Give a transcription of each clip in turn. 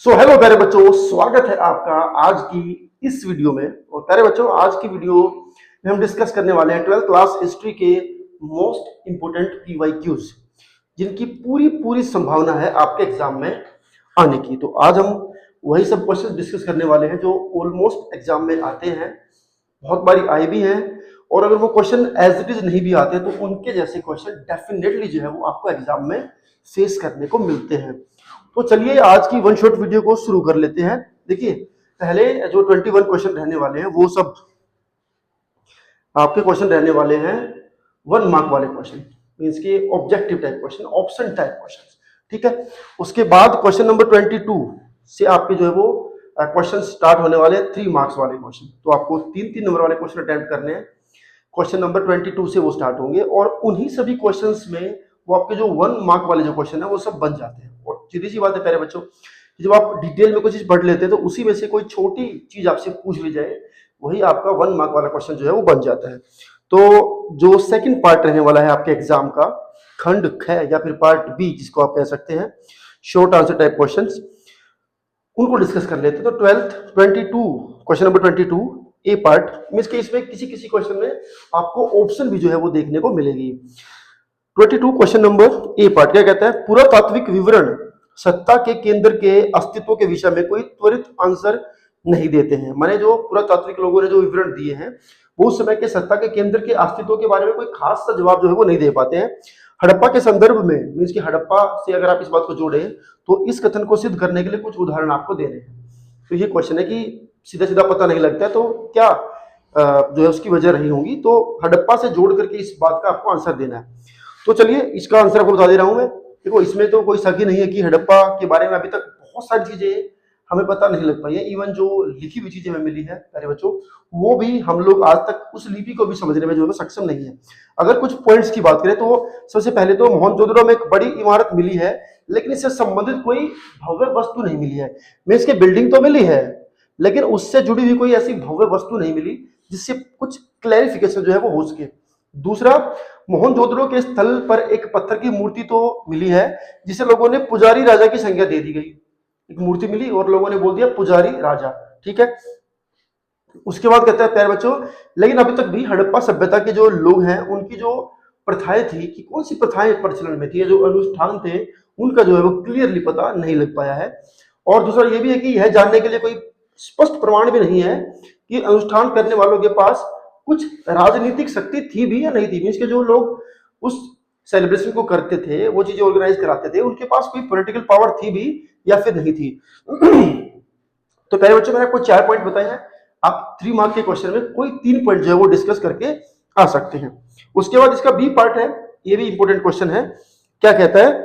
Hello प्यारे बच्चों, स्वागत है आपका आज की इस वीडियो में। और प्यारे बच्चों, आज की वीडियो में हम डिस्कस करने वाले हैं 12th क्लास हिस्ट्री के मोस्ट इंपोर्टेंट पीवाईक्यूज, जिनकी पूरी पूरी संभावना है आपके एग्जाम में आने की। तो आज हम वही सब क्वेश्चन डिस्कस करने वाले हैं जो ऑलमोस्ट एग्जाम में आते हैं, बहुत बारी आए भी हैं, और अगर वो क्वेश्चन एज इट इज नहीं भी आते तो उनके जैसे क्वेश्चन डेफिनेटली जो है वो आपको एग्जाम में फेस करने को मिलते हैं। तो चलिए आज की वन शॉट वीडियो को शुरू कर लेते हैं। देखिए, पहले जो 21 क्वेश्चन रहने वाले हैं वो सब आपके क्वेश्चन रहने वाले हैं 1 मार्क वाले क्वेश्चन, मींस के objective type question, option type question. ठीक है, उसके बाद क्वेश्चन नंबर 22 से आपके जो है वो क्वेश्चन स्टार्ट होने वाले हैं 3 मार्क्स वाले क्वेश्चन। तो आपको 3-3 नंबर वाले क्वेश्चन अटेम्प्ट करने हैं। क्वेश्चन नंबर 22 से वो स्टार्ट होंगे और उन्हीं सभी क्वेश्चंस में वो आपके जो 1 मार्क वाले जो क्वेश्चन है वो सब बन जाते हैं। और सीधी सी बात है प्यारे बच्चों, जब आप डिटेल में कोई चीज पढ़ लेते हैं तो उसी में से कोई छोटी चीज आपसे पूछ ली जाए, वही आपका 1 मार्क वाला क्वेश्चन जो है वो बन जाता है। तो जो सेकंड पार्ट रहने वाला है आपके एग्जाम का, खंड ख या फिर पार्ट बी जिसको आप कह सकते हैं, शॉर्ट आंसर टाइप क्वेश्चंस, उनको डिस्कस कर लेते हैं। तो 22 क्वेश्चन नंबर 22 ए पार्ट मींस के इसमें किसी किसी क्वेश्चन में आपको ऑप्शन भी जो है वो देखने को मिलेगी। 22 क्वेश्चन नंबर ए पार्ट क्या कहता है, पुरातात्विक विवरण सत्ता के केंद्र के अस्तित्व के विषय में कोई त्वरित आंसर नहीं देते हैं। माने जो पुरातात्विक लोगों ने जो विवरण दिए हैं वो उस समय के सत्ता के केंद्र के अस्तित्व के बारे में कोई खास सा जवाब जो है वो नहीं दे पाते हैं। हड़प्पा के संदर्भ में मींस कि हड़प्पा से अगर आप इस बात को जोड़ें तो इस कथन को सिद्ध करने के लिए कुछ उदाहरण आपको दे रहे हैं। तो ये क्वेश्चन है कि सीधा सीधा पता नहीं लगता है तो क्या जो है उसकी वजह रही होंगी, तो हड़प्पा से जोड़ करके इस बात का आपको आंसर देना है। तो चलिए इसका आंसर आपको बता दे रहा हूं मैं। देखो, इसमें तो कोई शक ही नहीं है कि हड़प्पा के बारे में अभी तक बहुत सारी चीजें हमें पता नहीं लग पाई है। इवन जो लिखी हुई चीजें हमें मिली है प्यारे बच्चों, वो भी हम लोग आज तक उस लिपि को भी समझने में जो है सक्षम नहीं है। अगर कुछ पॉइंट्स की बात करें तो सबसे पहले तो मोहनजोदड़ो में एक बड़ी इमारत मिली है, लेकिन इससे संबंधित कोई भव्य वस्तु नहीं मिली है। मींस की बिल्डिंग तो मिली है, लेकिन उससे जुड़ी हुई कोई ऐसी भव्य वस्तु नहीं मिली जिससे कुछ क्लैरिफिकेशन जो है वो हो सके। दूसरा, मोहनजोदड़ो के स्थल पर एक पत्थर की मूर्ति तो मिली है जिसे लोगों ने पुजारी राजा की संज्ञा दे दी गई। एक मूर्ति मिली और लोगों ने बोल दिया पुजारी राजा। ठीक है, उसके बाद कहता है प्यारे बच्चों, लेकिन अभी तक भी हड़प्पा सभ्यता के जो लोग हैं उनकी जो प्रथाएं थी कि कौन सी प्रथाएं प्रचलन में थी, जो अनुष्ठान थे उनका जो है वो क्लियरली पता नहीं लग पाया है। और दूसरा ये भी है कि यह जानने के लिए कोई स्पष्ट प्रमाण भी नहीं है कि अनुष्ठान करने वालों के पास कुछ राजनीतिक शक्ति थी भी या नहीं थी। मींस के जो लोग उस सेलिब्रेशन को करते थे, वो चीजें ऑर्गेनाइज कराते थे, उनके पास कोई पॉलिटिकल पावर थी भी या फिर नहीं थी। तो पहले बच्चों मैंने आपको 4 पॉइंट बताए हैं। आप 3 मार्क के क्वेश्चन में कोई 3 पॉइंट जो है वो डिस्कस करके आ सकते हैं। उसके बाद इसका बी पार्ट है, ये भी इंपॉर्टेंट क्वेश्चन है। क्या कहता है,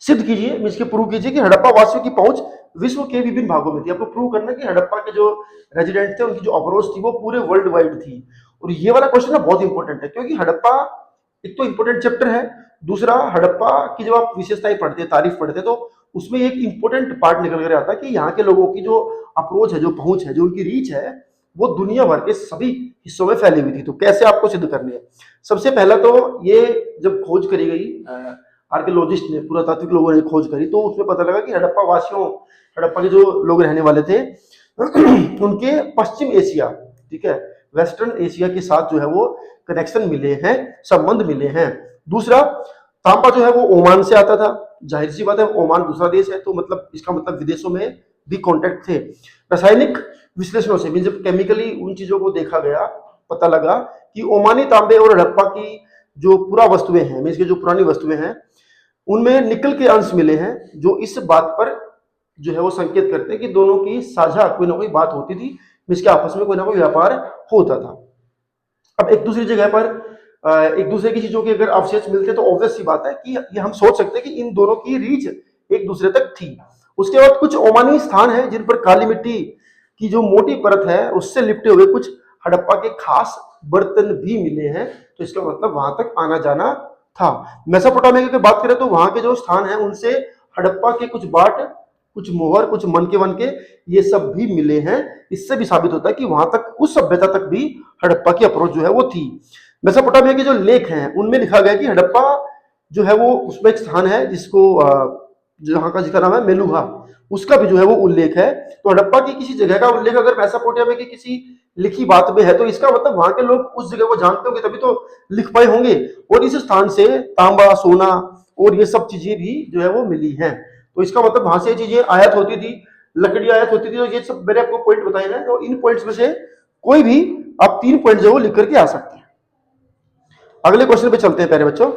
सिद्ध कीजिए मींस के प्रूव कीजिए कि हड़प्पा वासियों की पहुंच विश्व के विभिन्न भागों में थी। आपको प्रूव करना कि हड़प्पा के जो रेजिडेंट थे उनकी जो अप्रोच थी वो पूरे वर्ल्ड वाइड थी। और ये वाला क्वेश्चन ना बहुत इंपॉर्टेंट है, क्योंकि हड़प्पा एक तो इंपॉर्टेंट चैप्टर है, दूसरा हड़प्पा की जब आप विशेषताएं पढ़ते हैं, तारीफ पढ़ते हैं, तो उसमें एक इंपॉर्टेंट पार्ट निकल कर आता है कि यहाँ के लोगों की जो अप्रोच है, जो पहुंच है, जो उनकी रीच है, वो दुनिया भर के सभी हिस्सों में फैली हुई थी। तो कैसे आपको सिद्ध करनी है, सबसे पहला तो ये जब खोज करी गई, आर्कियोलॉजिस्ट ने, पुरातात्विक लोगों ने खोज करी, तो उसमें पता लगा कि हड़प्पा वासियों, हड़प्पा के जो लोग रहने वाले थे उनके पश्चिम एशिया, ठीक है, वेस्टर्न एशिया के साथ जो है वो कनेक्शन मिले हैं, संबंध मिले हैं। दूसरा, तांबा जो है वो ओमान से आता था। जाहिर सी बात है, ओमान दूसरा देश है, तो मतलब इसका मतलब विदेशों में भी कॉन्टेक्ट थे। रासायनिक विश्लेषणों से भी जब केमिकली उन चीजों को देखा गया, पता लगा कि ओमानी तांबे और हड़प्पा की जो पुरा वस्तुएं हैं, मींस की जो पुरानी वस्तुएं हैं, उनमें निकल के अंश मिले हैं, जो इस बात पर जो है वो संकेत करते हैं कि दोनों की साझा कोई ना कोई बात होती थी, मींस के आपस में कोई ना कोई व्यापार होता था। अब एक दूसरी जगह पर एक दूसरे की चीजों के अगर अवशेष मिलते तो ऑब्वियस सी बात है कि ये हम सोच सकते हैं कि इन दोनों की रीच एक दूसरे तक थी। उसके बाद कुछ ओमानी स्थान है जिन पर काली मिट्टी की जो मोटी परत है उससे लिपटे हुए कुछ हड़प्पा के खास बर्तन भी मिले हैं। तो इसका मतलब वहां तक आना जाना था। मेसोपोटामिया की बात करें तो वहां के जो स्थान है उनसे हड़प्पा के कुछ बाट, कुछ मोहर, कुछ मनके वनके, ये सब भी मिले हैं। इससे भी साबित होता है कि वहां तक, उस सभ्यता तक भी हड़प्पा की अप्रोच जो है वो थी। मेसोपोटामिया के जो लेख हैं उनमें लिखा गया कि हड़प्पा जो है वो, उसमें एक स्थान है जिसको, जहाँ का जिसका नाम है मेलुहा, उसका भी जो है वो उल्लेख है। तो हड़प्पा की किसी जगह का उल्लेख अगर मेसोपोटामिया की किसी लिखी बात में है तो इसका मतलब वहां के लोग उस जगह को जानते होंगे, तभी तो लिख पाए होंगे। और इस स्थान से तांबा, सोना और ये सब चीजें भी जो है वो मिली हैं। तो इसका मतलब वहां से चीजें आयात होती थी, लकड़ी आयात होती थी। तो ये सब मैंने आपको पॉइंट बताए हैं, तो इन पॉइंट्स में से कोई भी आप 3 पॉइंट जो है वो लिख करके आ सकते हैं। अगले क्वेश्चन पे चलते हैं प्यारे बच्चों।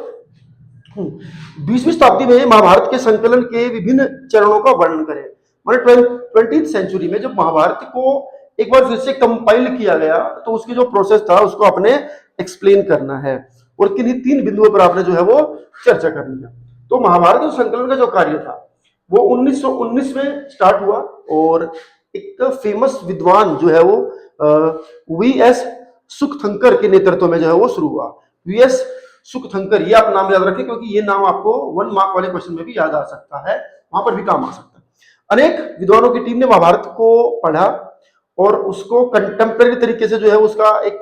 20वीं शताब्दी में महाभारत के संकलन के विभिन्न चरणों का वर्णन करें। माने 20th सेंचुरी में जब महाभारत को एक बार फिर से कंपाइल किया गया तो उसकी जो प्रोसेस था उसको आपने एक्सप्लेन करना है और किन्हीं 3 बिंदुओं पर आपने जो है वो चर्चा करनी है। तो महाभारत संकलन का जो कार्य था वो 1919 में स्टार्ट हुआ और एक फेमस विद्वान जो है वो वीएस सुखथंकर के नेतृत्व में जो है वो शुरू हुआ। वीएस सुखथंकर, ये आप नाम याद रखें क्योंकि ये नाम आपको 1 मार्क वाले क्वेश्चन में भी याद आ सकता है, वहां पर भी काम आ सकता है। अनेक विद्वानों की टीम ने महाभारत को पढ़ा और उसको कंटेम्प्रेरी तरीके से जो है उसका एक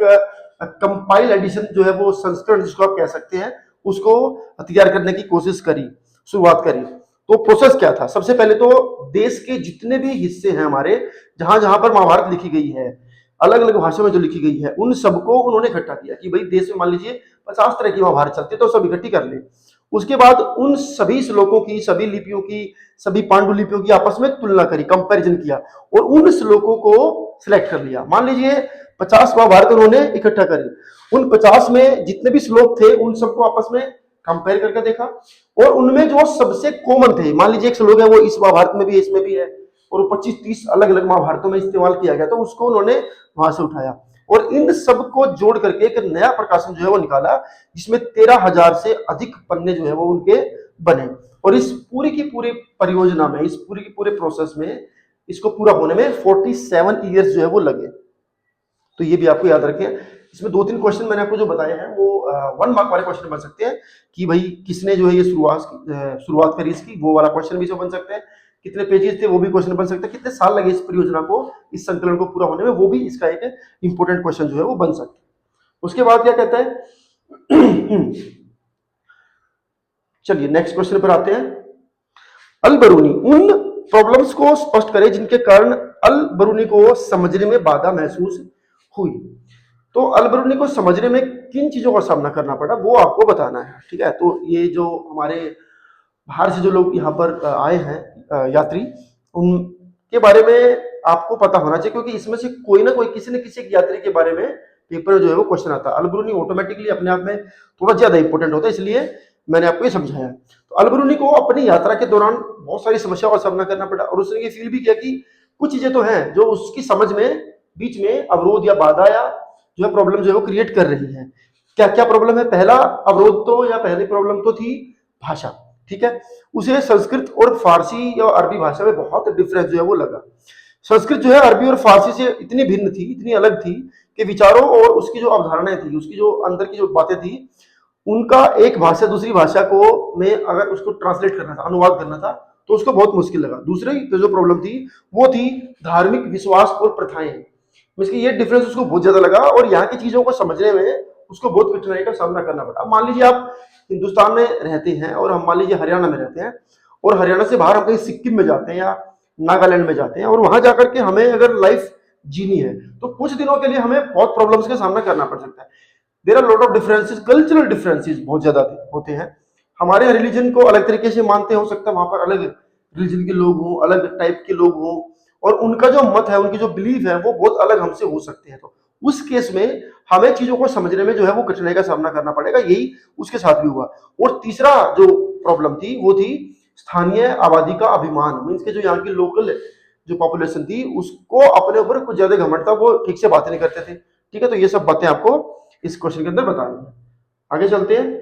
कंपाइल एडिशन जो है वो संस्करण जिसको आप कह सकते हैं उसको तैयार करने की कोशिश करी, शुरुआत करी। तो प्रोसेस क्या था? सबसे पहले तो देश के जितने भी हिस्से हैं हमारे, जहां जहां पर महाभारत लिखी गई है, अलग अलग भाषा में जो लिखी गई है, उन सबको उन्होंने इकट्ठा किया कि भाई देश में मान लीजिए 50 तरह की महाभारत चलती है तो सब इकट्ठी कर ले। उसके बाद उन सभी श्लोकों की, सभी लिपियों की, सभी पांडुलिपियों की आपस में तुलना करी, कंपैरिजन किया और उन श्लोकों को सिलेक्ट कर लिया। मान लीजिए 50 महाभारत उन्होंने इकट्ठा करी, उन 50 में जितने भी श्लोक थे उन सबको आपस में कंपेयर करके देखा और उनमें जो सबसे कॉमन थे, मान लीजिए एक श्लोक है वो इस महाभारत में भी है, इसमें भी है और 25-30 अलग अलग महाभारतों में इस्तेमाल किया गया, तो उसको उन्होंने वहां से उठाया और इन सबको जोड़ करके एक नया प्रकाशन जो है वो निकाला जिसमें 13,000 से अधिक पन्ने जो है वो उनके बने। और इस पूरी की पूरी परियोजना में, इस पूरी की पूरे प्रोसेस में, इसको पूरा होने में 47 ईयर्स जो है वो लगे। तो ये भी आपको याद रखें। इसमें 2-3 क्वेश्चन मैंने आपको जो बताए हैं वो 1 मार्क वाले क्वेश्चन बन सकते हैं कि भाई किसने जो है ये शुरुआत करी इसकी, वो वाला क्वेश्चन भी जो बन सकते हैं। कितने पेजेस थे वो भी क्वेश्चन बन सकता है। कितने साल लगे इस परियोजना को, इस संकलन को पूरा होने में, वो भी इसका एक इंपॉर्टेंट क्वेश्चन जो है वो बन सकता है। उसके बाद क्या कहता है चलिए नेक्स्ट क्वेश्चन पर आते हैं। अल बरूनी उन प्रॉब्लम्स को स्पष्ट करें जिनके कारण अल बरूनी को समझने में बाधा महसूस हुई। तो अल बरूनी को समझने में किन चीजों का सामना करना पड़ा वो आपको बताना है, ठीक है। तो ये जो हमारे बाहर से जो लोग यहाँ पर आए हैं यात्री, उनके बारे में आपको पता होना चाहिए क्योंकि इसमें से कोई ना कोई किसी न किसी एक यात्री के बारे में पेपर जो है वो क्वेश्चन आता है। अल बरूनी ऑटोमेटिकली अपने आप में थोड़ा ज्यादा इंपॉर्टेंट होता है, इसलिए मैंने आपको ये समझाया। तो अल बरूनी को अपनी यात्रा के दौरान बहुत सारी समस्याओं का सामना करना पड़ा और उसने ये फील भी किया कि कुछ चीजें तो हैं जो उसकी समझ में बीच में अवरोध या बाधा या जो है प्रॉब्लम जो है वो क्रिएट कर रही है। क्या क्या प्रॉब्लम है? पहला अवरोध तो या पहली प्रॉब्लम तो थी भाषा, ठीक है। उसे संस्कृत और फारसी या अरबी भाषा में बहुत डिफरेंस जो है वो लगा। संस्कृत जो है अरबी और फारसी से इतनी भिन्न थी, इतनी अलग थी कि विचारों और उसकी जो अवधारणाएं थी, उसकी जो अंदर की जो बातें थी, उनका एक भाषा दूसरी भाषा को में अगर उसको ट्रांसलेट करना था, अनुवाद करना था, तो उसको बहुत मुश्किल लगा। दूसरी जो प्रॉब्लम थी वो थी धार्मिक विश्वास और प्रथाएं। इसकी ये डिफरेंस उसको बहुत ज्यादा लगा और यहाँ की चीजों को समझने में उसको बहुत कठिनाई का सामना करना पड़ा। मान लीजिए आप हिंदुस्तान में रहते हैं और हम मान लीजिए हरियाणा में रहते हैं और हरियाणा से बाहर हम कहीं सिक्किम में जाते हैं या नागालैंड में जाते हैं और वहां जाकर के हमें अगर लाइफ जीनी है तो कुछ दिनों के लिए हमें बहुत प्रॉब्लम्स का सामना करना पड़ सकता है। There are lot of differences, cultural differences बहुत ज्यादा होते हैं। हमारे रिलीजन को अलग तरीके से मानते हो सकता है, वहां पर अलग रिलीजन के लोग हों, अलग टाइप के लोग हों और उनका जो मत है, उनकी जो बिलीफ है वो बहुत अलग हमसे हो सकते हैं। तो उस केस में हमें चीजों को समझने में जो है वो कठिनाई का सामना करना पड़ेगा। यही उसके साथ भी हुआ। और तीसरा जो प्रॉब्लम थी वो थी स्थानीय आबादी का अभिमान। मीन्स के जो यहाँ की लोकल जो पॉपुलेशन थी उसको अपने ऊपर कुछ ज्यादा घमंड था, वो ठीक से बातें नहीं करते थे, ठीक है। तो ये सब बातें आपको इस क्वेश्चन के अंदर बतानी है। आगे चलते हैं,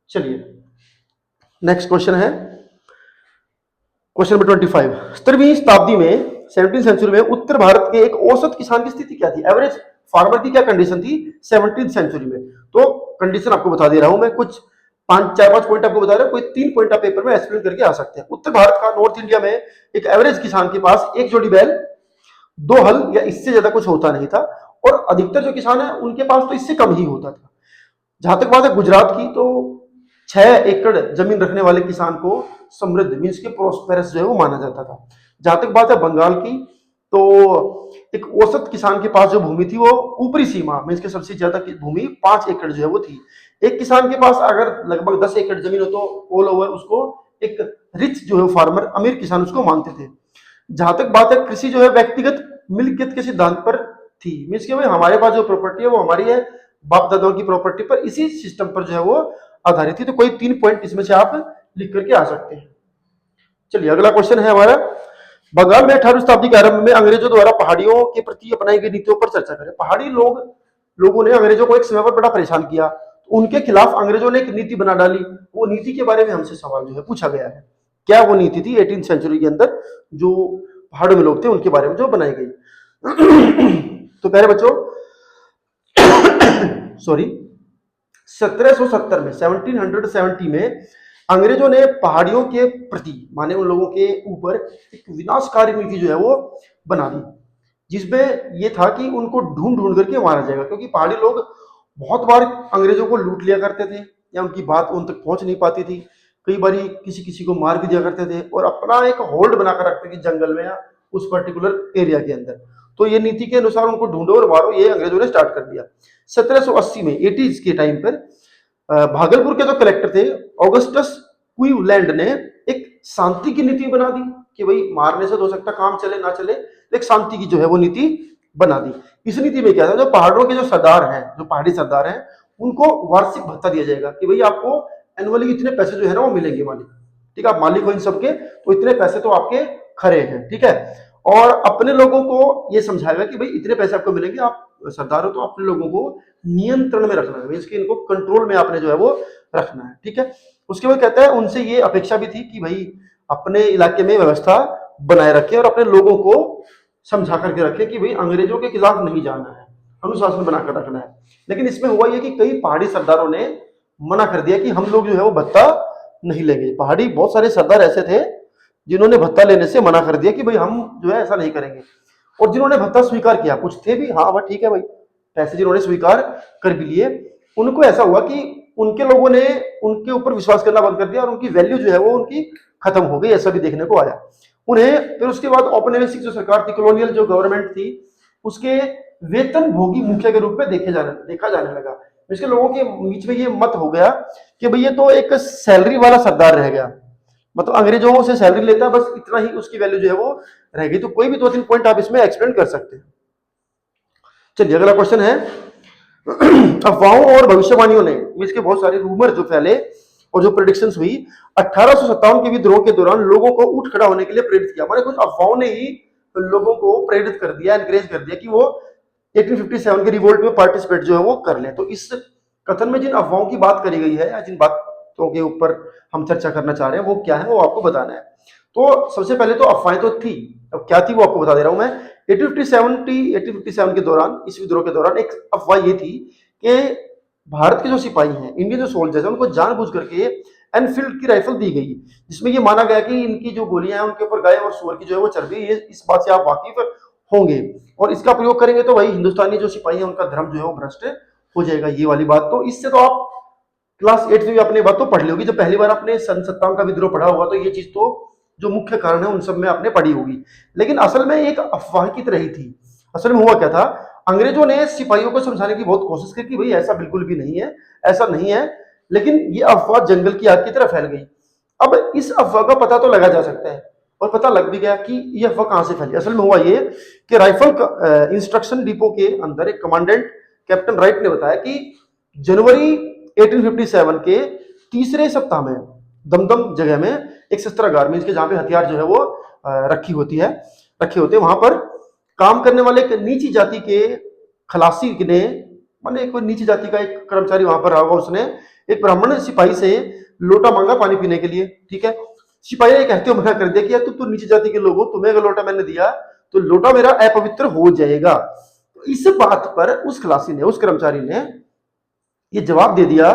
चलिए नेक्स्ट क्वेश्चन है क्वेश्चन नंबर 25। 17वीं शताब्दी में 17th सेंचुरी में उत्तर भारत के एक औसत किसान की स्थिति क्या थी? एवरेज फार्मर की क्या कंडीशन थी 17th सेंचुरी में? तो कंडीशन आपको बता दे रहा हूं मैं, कुछ 4-5 पॉइंट आपको बता रहा हूं, कोई 3 पॉइंट आप पेपर में एक्सप्लेन करके आ सकते हैं। उत्तर भारत का, नॉर्थ इंडिया में एक एवरेज किसान के पास एक जोड़ी बैल, 2 हल या इससे ज्यादा कुछ होता नहीं था और अधिकतर जो किसान है उनके पास तो इससे कम ही होता था। जहां तक बात है गुजरात की, तो 6 एकड़ जमीन रखने वाले किसान को समृद्ध मीन्स के प्रोस्पेरस जो है वो माना जाता था। जहां तक बात है बंगाल की, तो एक औसत किसान के पास जो भूमि थी वो ऊपरी सीमा में इसके सबसे ज्यादा भूमि 5 एकड़ जो है वो थी। एक किसान के पास अगर लगभग 10 एकड़ जमीन हो तो ऑल ओवर उसको एक रिच जो है फार्मर, अमीर किसान उसको मानते थे। जहां तक बात है कृषि जो है व्यक्तिगत मिल्कियत के सिद्धांत पर थी, मीन्स कि भाई हमारे पास जो प्रॉपर्टी है वो हमारी है, बाप दादाओं की प्रॉपर्टी पर, इसी सिस्टम पर जो है वो आधारित थी। तो कोई 3 पॉइंट इसमें से आप लिख करके आ सकते हैं। चलिए अगला क्वेश्चन है हमारा, बंगाल में 18वीं शताब्दी के आरंभ में अंग्रेजों द्वारा पहाड़ियों के प्रति अपनाई गई नीतियों पर चर्चा करें। पहाड़ी लोगों ने अंग्रेजों को एक समय पर बड़ा परेशान किया, तो उनके खिलाफ अंग्रेजों ने एक नीति बना डाली। वो नीति के बारे में हमसे सवाल जो है पूछा गया है, क्या वो नीति थी 18th सेंचुरी के अंदर जो पहाड़ों में लोग थे उनके बारे में जो बनाई गई। तो प्यारे बच्चों सॉरी 1770 में 1770 में अंग्रेजों ने पहाड़ियों के प्रति माने उन लोगों के ऊपर एक विनाशकारी नीति जो है वो बना दी, जिसमें ये था कि उनको ढूंढ ढूंढ करके मारा जाएगा, क्योंकि पहाड़ी लोग बहुत बार अंग्रेजों को लूट लिया करते थे या उनकी बात उन तक पहुंच नहीं पाती थी, कई बार किसी किसी को मार भी दिया करते थे और अपना एक होल्ड बनाकर रखते थे जंगल में या उस पर्टिकुलर एरिया के अंदर। तो ये नीति के अनुसार उनको ढूंढो और मारो, ये अंग्रेजों ने स्टार्ट कर दिया। 1780 में 80s के टाइम पर भागलपुर के जो कलेक्टर थे ऑगस्टस क्लीवलैंड ने एक शांति की नीति बना दी कि भाई मारने से तो हो सकता काम चले ना चले, एक शांति की जो है वो नीति बना दी। इस नीति में क्या था, जो पहाड़ों के जो सरदार हैं, जो पहाड़ी सरदार हैं, उनको वार्षिक भत्ता दिया जाएगा कि भाई आपको एनुअली इतने पैसे जो है ना वो मिलेंगे मालिक, ठीक है, आप मालिक हो इन सबके तो इतने पैसे तो आपके खरे हैं, ठीक है। और अपने लोगों को ये समझाएगा कि भाई इतने पैसे आपको मिलेंगे, आप सरदार हो तो अपने लोगों को नियंत्रण में रखना है, इसके इनको कंट्रोल में आपने जो है वो रखना है, ठीक है। उसके बाद कहता है उनसे ये अपेक्षा भी थी कि भाई अपने इलाके में व्यवस्था बनाए रखे और अपने लोगों को समझा करके रखे कि भाई अंग्रेजों के खिलाफ नहीं जाना है, अनुशासन बनाकर रखना है। लेकिन इसमें हुआ ये कि कई पहाड़ी सरदारों ने मना कर दिया कि हम लोग जो है वो भत्ता नहीं लेंगे। पहाड़ी बहुत सारे सरदार ऐसे थे जिन्होंने भत्ता लेने से मना कर दिया कि भाई हम जो है ऐसा नहीं करेंगे, और जिन्होंने भत्ता स्वीकार किया कुछ थे भी, हाँ वह ठीक है भाई, पैसे जिन्होंने स्वीकार कर भी लिए, उनको ऐसा हुआ कि उनके लोगों ने उनके ऊपर विश्वास करना बंद कर दिया और उनकी वैल्यू जो है वो उनकी खत्म हो गई, ऐसा भी देखने को आया उन्हें। फिर उसके बाद औपनिवेशिक जो सरकार थी, कॉलोनियल जो गवर्नमेंट थी, उसके वेतन भोगी मुखिया के रूप में देखा जाने लगा। इसके लोगों के बीच में ये मत हो गया कि भाई ये तो एक सैलरी वाला सरदार रह गया, मतलब अंग्रेजों से सैलरी लेता है, बस इतना ही उसकी वैल्यू जो है वो रह गई। तो कोई भी 2-3 पॉइंट आप इसमें एक्सप्लेन कर सकते हैं। चलिए अगला क्वेश्चन है, अफवाहों और भविष्यवाणियों ने, इसके बहुत सारे रूमर जो फैले और जो प्रेडिक्शंस हुई 1857 के विद्रोह के दौरान लोगों को उठ खड़ा होने के लिए प्रेरित किया। माने कुछ अफवाहों ने ही लोगों को प्रेरित कर दिया, एनकरेज कर दिया कि वो 1857 के रिवोल्ट में पार्टिसिपेट जो है वो कर ले। तो इस कथन में जिन अफवाहों की बात करी गई है या जिन बातों के ऊपर हम चर्चा करना चाह रहे हैं वो क्या है, वो आपको बताना है। तो सबसे पहले तो अफवाहें तो थी, अब क्या थी वो आपको बता दे रहा हूं मैं। 1857 के दौरान, इस विद्रोह के दौरान एक अफवाह ये थी कि भारत के जो सिपाही हैं, इंडियन जो सोल्जर्स हैं, उनको जानबूझ करके एनफील्ड की राइफल दी गई, जिसमें ये माना गया कि इनकी जो गोलियां हैं उनके ऊपर गाय और सुअर की जो है वो चर्बी, ये इस बात से आप वाकिफ होंगे और इसका प्रयोग करेंगे तो भाई हिंदुस्तानी जो सिपाही है उनका धर्म जो है वो भ्रष्ट हो जाएगा, ये वाली बात। तो इससे तो आप क्लास 8 में भी अपनी बात तो पढ़ ली होगी, जब पहली बार आपने सन 57 का विद्रोह पढ़ा होगा तो ये चीज तो जो मुख्य कारण है उन सब में आपने पढ़ी होगी। लेकिन असल में एक अफवाह की तरह ही थी। असल में हुआ क्या था, अंग्रेजों ने सिपाहियों को समझाने की बहुत कोशिश की कि भाई ऐसा बिल्कुल भी नहीं है, ऐसा नहीं है, लेकिन ये अफवाह जंगल की आग की तरह फैल गई। अब इस अफवाह का पता तो लगा जा सकता है और पता लग भी गया कि ये अफवाह कहां से फैली। असल में हुआ ये कि राइफल इंस्ट्रक्शन डिपो के अंदर एक कमांडेंट कैप्टन राइट ने बताया कि जनवरी 1857 के तीसरे सप्ताह में दमदम जगह में एक शस्त्रागार में, इसके जहां पे हथियार जो है वो रखे होते हैं, वहां पर काम करने वाले एक नीची जाति के खलासी ने, माने कोई नीची जाति का एक कर्मचारी वहां पर रहा होगा, उसने एक ब्राह्मण सिपाही से लोटा मांगा पानी पीने के लिए, ठीक है। सिपाही ने कहते हुए मना कर दिया कि यार तुम तो नीची जाति के लोग हो, तुम्हें अगर लोटा मैंने दिया तो लोटा मेरा अपवित्र हो जाएगा। तो इस बात पर उस खलासी ने, उस कर्मचारी ने ये जवाब दे दिया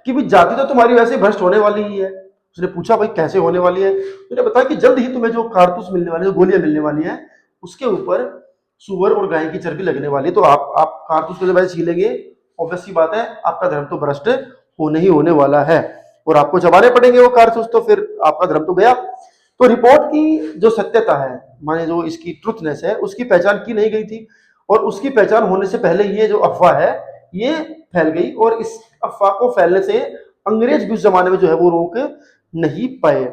कि भाई जाति तो तुम्हारी वैसे भ्रष्ट होने वाली ही है। उसने पूछा भाई कैसे होने वाली है, उसने बताया कि जल्द ही तुम्हें जो कारतूस मिलने वाले, जो गोलियां मिलने वाली हैं, उसके ऊपर सुअर और गाय की चर्बी लगने वाली है। तो आप कारतूस को जब ऐसे छीलेंगे, ऑब्वियस सी बात है आपका धर्म तो भ्रष्ट होने ही होने वाला है और आपको चबाने पड़ेंगे वो कारतूस, तो फिर आपका धर्म तो गया। तो रिपोर्ट की जो सत्यता है, माने जो इसकी ट्रुथनेस है, उसकी पहचान की नहीं गई थी, और उसकी पहचान होने से पहले ये जो अफवाह है ये फैल गई, और इस अफवाह को फैलने से अंग्रेज भी उस जमाने में जो है वो रोक नहीं पाए।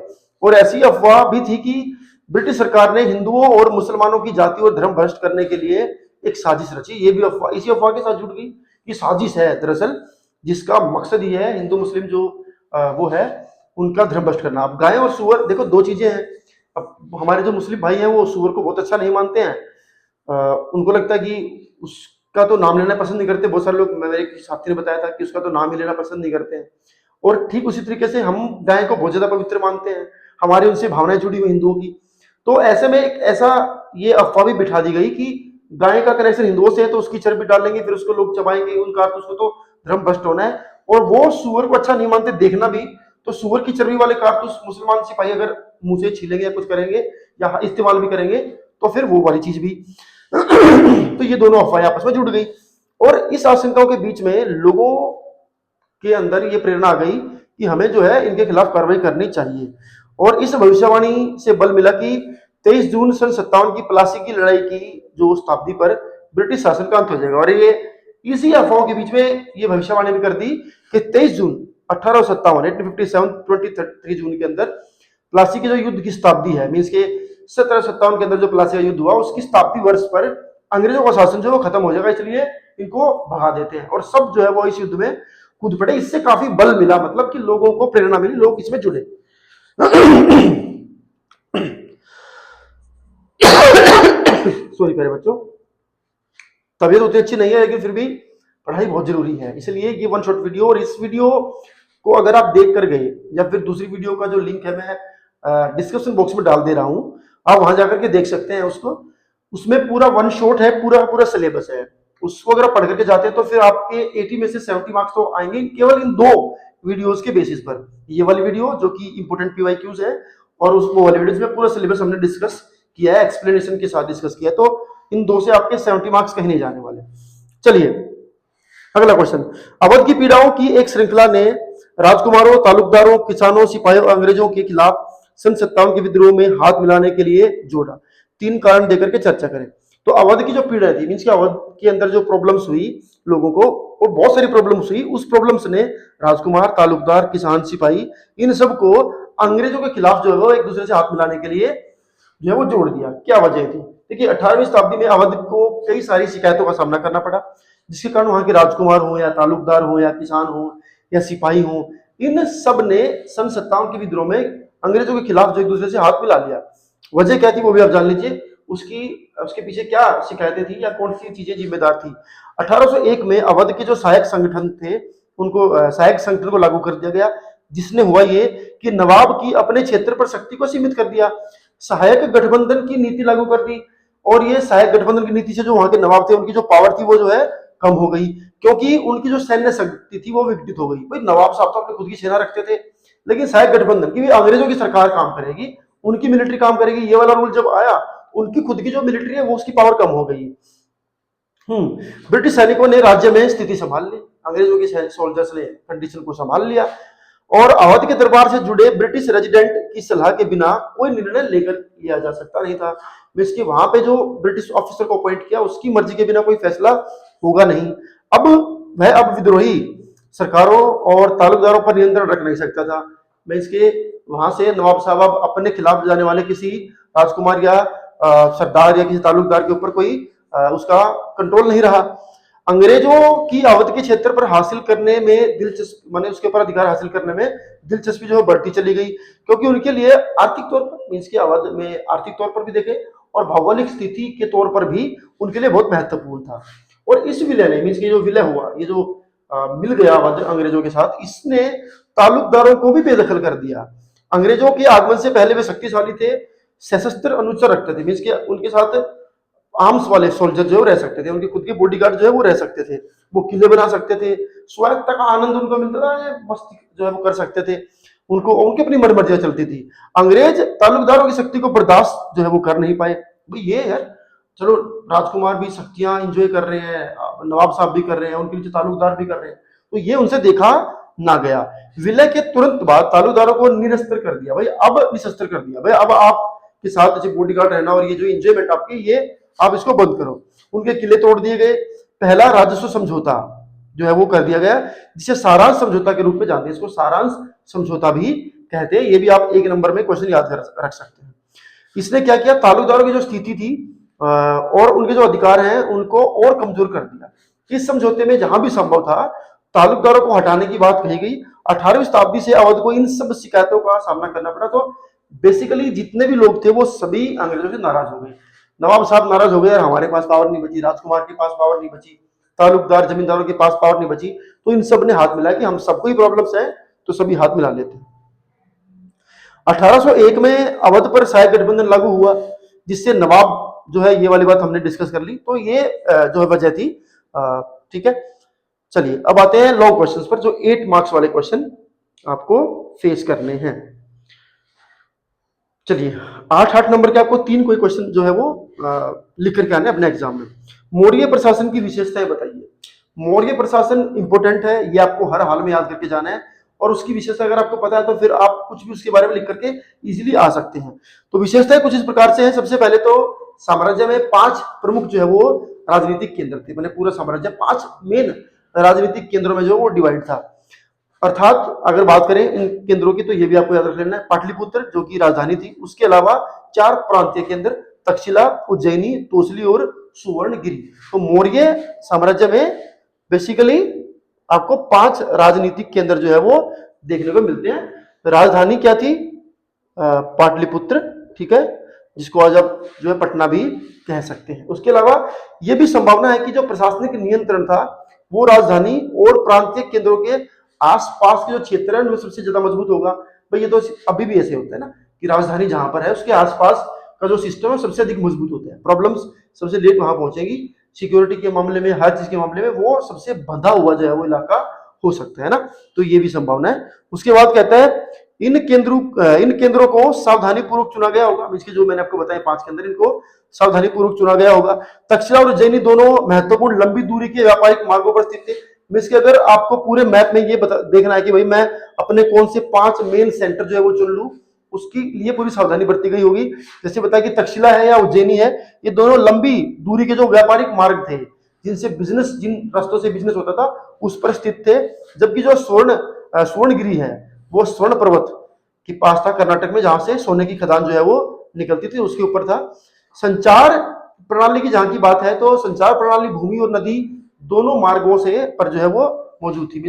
और ऐसी अफवाह भी थी कि ब्रिटिश सरकार ने हिंदुओं और मुसलमानों की जाति और धर्म भ्रष्ट करने के लिए एक साजिश रची। ये भी अफवाह इसी अफवाह के साथ जुड़ गई कि साजिश है दरअसल, जिसका मकसद ये है हिंदू मुस्लिम जो वो है उनका धर्म भ्रष्ट करना। अब गाय और सुअर, देखो दो चीजें हैं। अब हमारे जो मुस्लिम भाई हैं वो सुअर को बहुत अच्छा नहीं मानते हैं, उनको लगता है कि उसका तो नाम लेना पसंद नहीं करते। बहुत सारे लोग, मेरे एक साथी ने बताया था कि उसका तो नाम ही लेना पसंद नहीं करते हैं। और ठीक उसी तरीके से हम गाय को बहुत ज्यादा पवित्र मानते हैं, हमारी उनसे भावनाएं जुड़ी हुई हिंदुओं की। तो ऐसे में एक ऐसा ये अफवाह भी बिठा दी गई कि गाय का कनेक्शन हिंदुओं से है तो उसकी चर्बी डालेंगे, फिर उसको लोग चबाएंगे, उनका अर्थ उसको तो धर्म भ्रष्ट होना है। और वो सुअर को अच्छा नहीं मानते देखना भी, तो सुअर की चर्बी वाले कारतूस मुसलमान सिपाही अगर मुंह से छीलेंगे या कुछ करेंगे या इस्तेमाल भी करेंगे तो फिर वो वाली चीज भी तो ये दोनों अफवाहें आपस में जुड़ गई, और इस आशंकाओं के बीच में लोगों के अंदर ये प्रेरणा आ गई कि हमें जो है इनके खिलाफ कार्रवाई करनी चाहिए। और इस भविष्यवाणी से बल मिला कि 23 जून सन 57 की प्लासी की लड़ाई की जो शताब्दी पर ब्रिटिश शासन का अंत हो जाएगा। और ये इसी अफवाहों के बीच में ये भविष्यवाणी भी कर दी कि 23 जून 1857 23 जून के अंदर प्लासी के जो युद्ध की शताब्दी है, मीन्स के 1757 के अंदर जो प्लासी का युद्ध हुआ उसकी शताब्दी वर्ष पर अंग्रेजों का शासन जो है वो खत्म हो जाएगा, इसलिए इनको भगा देते हैं। और सब जो है वो इस युद्ध में कूद पड़े। इससे काफी बल मिला, मतलब कि लोगों को प्रेरणा मिली, लोग इसमें जुड़े। सॉरी प्यारे बच्चों, तबीयत उतनी अच्छी नहीं है लेकिन फिर भी पढ़ाई बहुत जरूरी है, इसलिए ये वन शॉट वीडियो। और इस वीडियो को अगर आप देख कर गए या फिर दूसरी वीडियो का जो लिंक है मैं डिस्क्रिप्शन बॉक्स में डाल दे रहा हूं, आप वहां जाकर के देख सकते हैं उसको। उसमें पूरा वन शॉट है, पूरा पूरा सिलेबस है। उसको अगर आप पढ़ करके जाते हैं तो फिर आपके 80 में से 70 मार्क्स तो आएंगे केवल इन दो वीडियोस के बेसिस पर। ये वाली वीडियो जो कि इंपोर्टेंट पीवाईक्यूज है, और उस वो वाली वीडियोस में पूरा सिलेबस हमने डिस्कस किया है, एक्सप्लेनेशन के साथ डिस्कस किया है। तो इन दो से आपके 70 मार्क्स कहीं नहीं जाने वाले। चलिए अगला क्वेश्चन। अवध की पीड़ाओं की एक श्रृंखला ने राजकुमारों, तालुकदारों, किसानों, सिपाहियों और अंग्रेजों के खिलाफ सन 57 के विद्रोह में हाथ मिलाने के लिए जोड़ा। 3 कारण देकर के चर्चा करें। तो अवध की जो पीड़ा थी, मीन्स कि अवध के अंदर जो प्रॉब्लम्स हुई लोगों को, और बहुत सारी प्रॉब्लम्स हुई, उस प्रॉब्लम्स ने राजकुमार, तालुकदार, किसान, सिपाही, इन सबको अंग्रेजों के खिलाफ जो है वो एक दूसरे से हाथ मिलाने के लिए जो है वो जोड़ दिया। क्या वजह थी? देखिए 18वीं शताब्दी में अवध को कई सारी शिकायतों का सामना करना पड़ा, जिसके कारण वहां के राजकुमार हो या तालुकदार हो या किसान हो या सिपाही हो, इन सब ने सन 57 के विद्रोह में अंग्रेजों के खिलाफ जो एक दूसरे से हाथ मिला लिया। वजह क्या थी वो भी आप जान लीजिए, उसके पीछे क्या शिकायतें थी या कौन सी चीजें जिम्मेदार थी। 1801 में अवध के जो सहायक संगठन थे उनको सहायक संगठन को लागू कर दिया गया, जिसने हुआ ये कि नवाब की अपने क्षेत्र पर शक्ति को सीमित कर दिया। सहायक गठबंधन की नीति लागू कर दी, और ये सहायक गठबंधन की नीति से जो वहां के नवाब थे उनकी जो पावर थी वो जो है कम हो गई, क्योंकि उनकी जो सैन्य शक्ति थी वो विघटित हो गई। भाई नवाब साहब तो अपनी खुद की सेना रखते थे, लेकिन सहायक गठबंधन की भी अंग्रेजों की सरकार काम करेगी, उनकी मिलिट्री काम करेगी, ये वाला रूल जब आया उनकी खुद की जो मिलिट्री है वो उसकी पावर कम हो गई। ब्रिटिश सैनिकों ने राज्य में स्थिति संभाल ली, अंग्रेजों के सोल्जर्स ने कंडीशन को संभाल लिया, और अवध के दरबार से जुड़े ब्रिटिश रेजिडेंट की सलाह के बिना कोई निर्णय लेकर लिया जा सकता नहीं था। इसके वहां पे जो ब्रिटिश ऑफिसर को अपॉइंट किया उसकी मर्जी के बिना कोई फैसला होगा नहीं। अब विद्रोही सरकारों और तालुकदारों पर नियंत्रण रख नहीं सकता था। मैं इसके वहां से नवाब साहब अब अपने खिलाफ जाने वाले किसी राजकुमार या सरदार या किसी तालुकदार के ऊपर कोई उसका कंट्रोल नहीं रहा। अंग्रेजों की अवध के क्षेत्र पर हासिल करने में दिलचस्पी, माने उसके ऊपर अधिकार हासिल करने में दिलचस्पी जो है बढ़ती चली गई, क्योंकि उनके लिए आर्थिक तौर पर, मीन्स की अवध में आर्थिक तौर पर भी देखें और भौगोलिक स्थिति के तौर पर भी उनके लिए बहुत महत्वपूर्ण था। और इस विलय ने, मीन्स की जो विलय हुआ, ये जो मिल गया अवध अंग्रेजों के साथ, इसने तालुकदारों को भी बेदखल कर दिया। अंग्रेजों के आगमन से पहले वे शक्तिशाली थे, सशस्त्र अनुचर रखते थे, मीन्स के उनके साथ आर्म्स वाले सोल्जर जो रह सकते थे, उनके खुद के बॉडीगार्ड जो है वो रह सकते थे, वो किले बना सकते थे, स्वायत्तता का आनंद उनको मिलता था, मस्ती जो है वो कर सकते थे, उनको उनकी अपनी मनमर्जियां चलती थी। अंग्रेज तालुकदारों की शक्ति को बर्दाश्त जो है वो कर नहीं पाए। भाई ये है, चलो राजकुमार भी शक्तियां एंजॉय कर रहे हैं, नवाब साहब भी कर रहे हैं, उनके नीचे तालुकदार भी कर रहे हैं, तो ये उनसे देखा ना गया। विलय के तुरंत बाद तालुकदारों को निरस्त्र कर दिया। भाई अब निशस्त्र कर दिया, भाई अब आपके साथ जैसे बॉडीगार्ड रहना और ये जो एंजॉयमेंट आपकी, ये आप इसको बंद करो। उनके किले तोड़ दिए गए। पहला राजस्व समझौता जो है वो कर दिया गया, जिसे सारांश समझौता के रूप में जानते हैं। इसको सारांश समझौता भी कहते हैं। ये भी आप एक नंबर में क्वेश्चन याद रख सकते हैं। इसने क्या किया, तालुकदारों की जो स्थिति थी और उनके जो अधिकार हैं उनको और कमजोर कर दिया। इस समझौते में जहां भी संभव था तालुकदारों को हटाने की बात कही गई। 18वीं शताब्दी से अवध को इन सब शिकायतों का सामना करना पड़ा। तो बेसिकली जितने भी लोग थे वो सभी अंग्रेजों से नाराज हो गए। नवाब साहब नाराज हो गए, यार हमारे पास पावर नहीं बची, राजकुमार के पास पावर नहीं बची, तालुकदार जमींदारों के पास पावर नहीं बची। तो इन सब ने हाथ मिलाया कि हम सबको ही प्रॉब्लम्स है, तो सभी हाथ मिला लेते हैं। 1801 में अवध पर सहायक गठबंधन लागू हुआ, जिससे नवाब जो है, ये वाली बात हमने डिस्कस कर ली। तो ये जो है वजह थी। ठीक है, चलिए अब आते हैं लॉन्ग क्वेश्चंस पर, जो 8 मार्क्स वाले क्वेश्चन आपको फेस करने हैं। चलिए 8 नंबर के आपको 3 कोई क्वेश्चन जो है वो लिख करके आने अपने एग्जाम में। मौर्य प्रशासन की विशेषताएं बताइए। मौर्य प्रशासन इंपॉर्टेंट है, ये आपको हर हाल में याद करके जाना है। और उसकी विशेषता अगर आपको पता है तो फिर आप कुछ भी उसके बारे में लिख करके इजीली आ सकते हैं। तो विशेषताएं कुछ इस प्रकार से हैं। सबसे पहले तो साम्राज्य में 5 प्रमुख जो है वो राजनीतिक केंद्र थे। मैंने पूरा साम्राज्य 5 मेन राजनीतिक केंद्रों में जो वो डिवाइड था। अर्थात अगर बात करें इन केंद्रों की, तो ये भी आपको याद रख लेना है। पाटलिपुत्र जो कि राजधानी थी, उसके अलावा 4 प्रांतीय केंद्र, तक्षशिला, उज्जैनी, तोसली और सुवर्णगिरी। तो मौर्य साम्राज्य में बेसिकली आपको 5 राजनीतिक केंद्र जो है वो देखने को मिलते हैं। राजधानी क्या थी, पाटलिपुत्र, ठीक है, जिसको आज आप जो है पटना भी कह सकते हैं। उसके अलावा यह भी संभावना है कि जो प्रशासनिक नियंत्रण था वो राजधानी और प्रांतीय केंद्रों के आसपास के जो क्षेत्र है उनमें सबसे ज्यादा मजबूत होगा। भाई ये तो अभी भी ऐसे होता है ना कि राजधानी जहां पर है उसके आसपास का जो सिस्टम है सबसे अधिक मजबूत होता है। प्रॉब्लम्स सबसे लेट वहां पहुंचेगी। सिक्योरिटी के मामले में, हर चीज के मामले में वो सबसे बंधा हुआ जो है वो इलाका हो सकता है ना। तो ये भी संभावना है। उसके बाद कहता है इन केंद्रों को सावधानी पूर्वक चुना गया होगा। इसके जो मैंने आपको बताया 5 केंद्र, इनको सावधानी पूर्वक चुना गया होगा। तक्षशिला और उज्जैनी दोनों महत्वपूर्ण लंबी दूरी के व्यापारिक मार्गों पर स्थित थे। मींस कि अगर आपको पूरे मैप में ये देखना है कि भाई मैं अपने कौन से 5 मेन सेंटर जो है वो चुन लूं, उसके लिए पूरी सावधानी बरती गई होगी। जैसे बताया कि तक्षशिला है या उज्जैनी है, ये दोनों लंबी दूरी के जो व्यापारिक मार्ग थे जिनसे बिजनेस, जिन रास्तों से बिजनेस होता था उस पर स्थित थे। जबकि जो स्वर्णगिरी है वो स्वर्ण पर्वत के पास था, कर्नाटक में, जहां से सोने की खदान जो है वो निकलती थी, उसके ऊपर था। संचार प्रणाली की जहां की बात है तो संचार प्रणाली भूमि और नदी दोनों मार्गों से पर जो है वो मौजूद थी।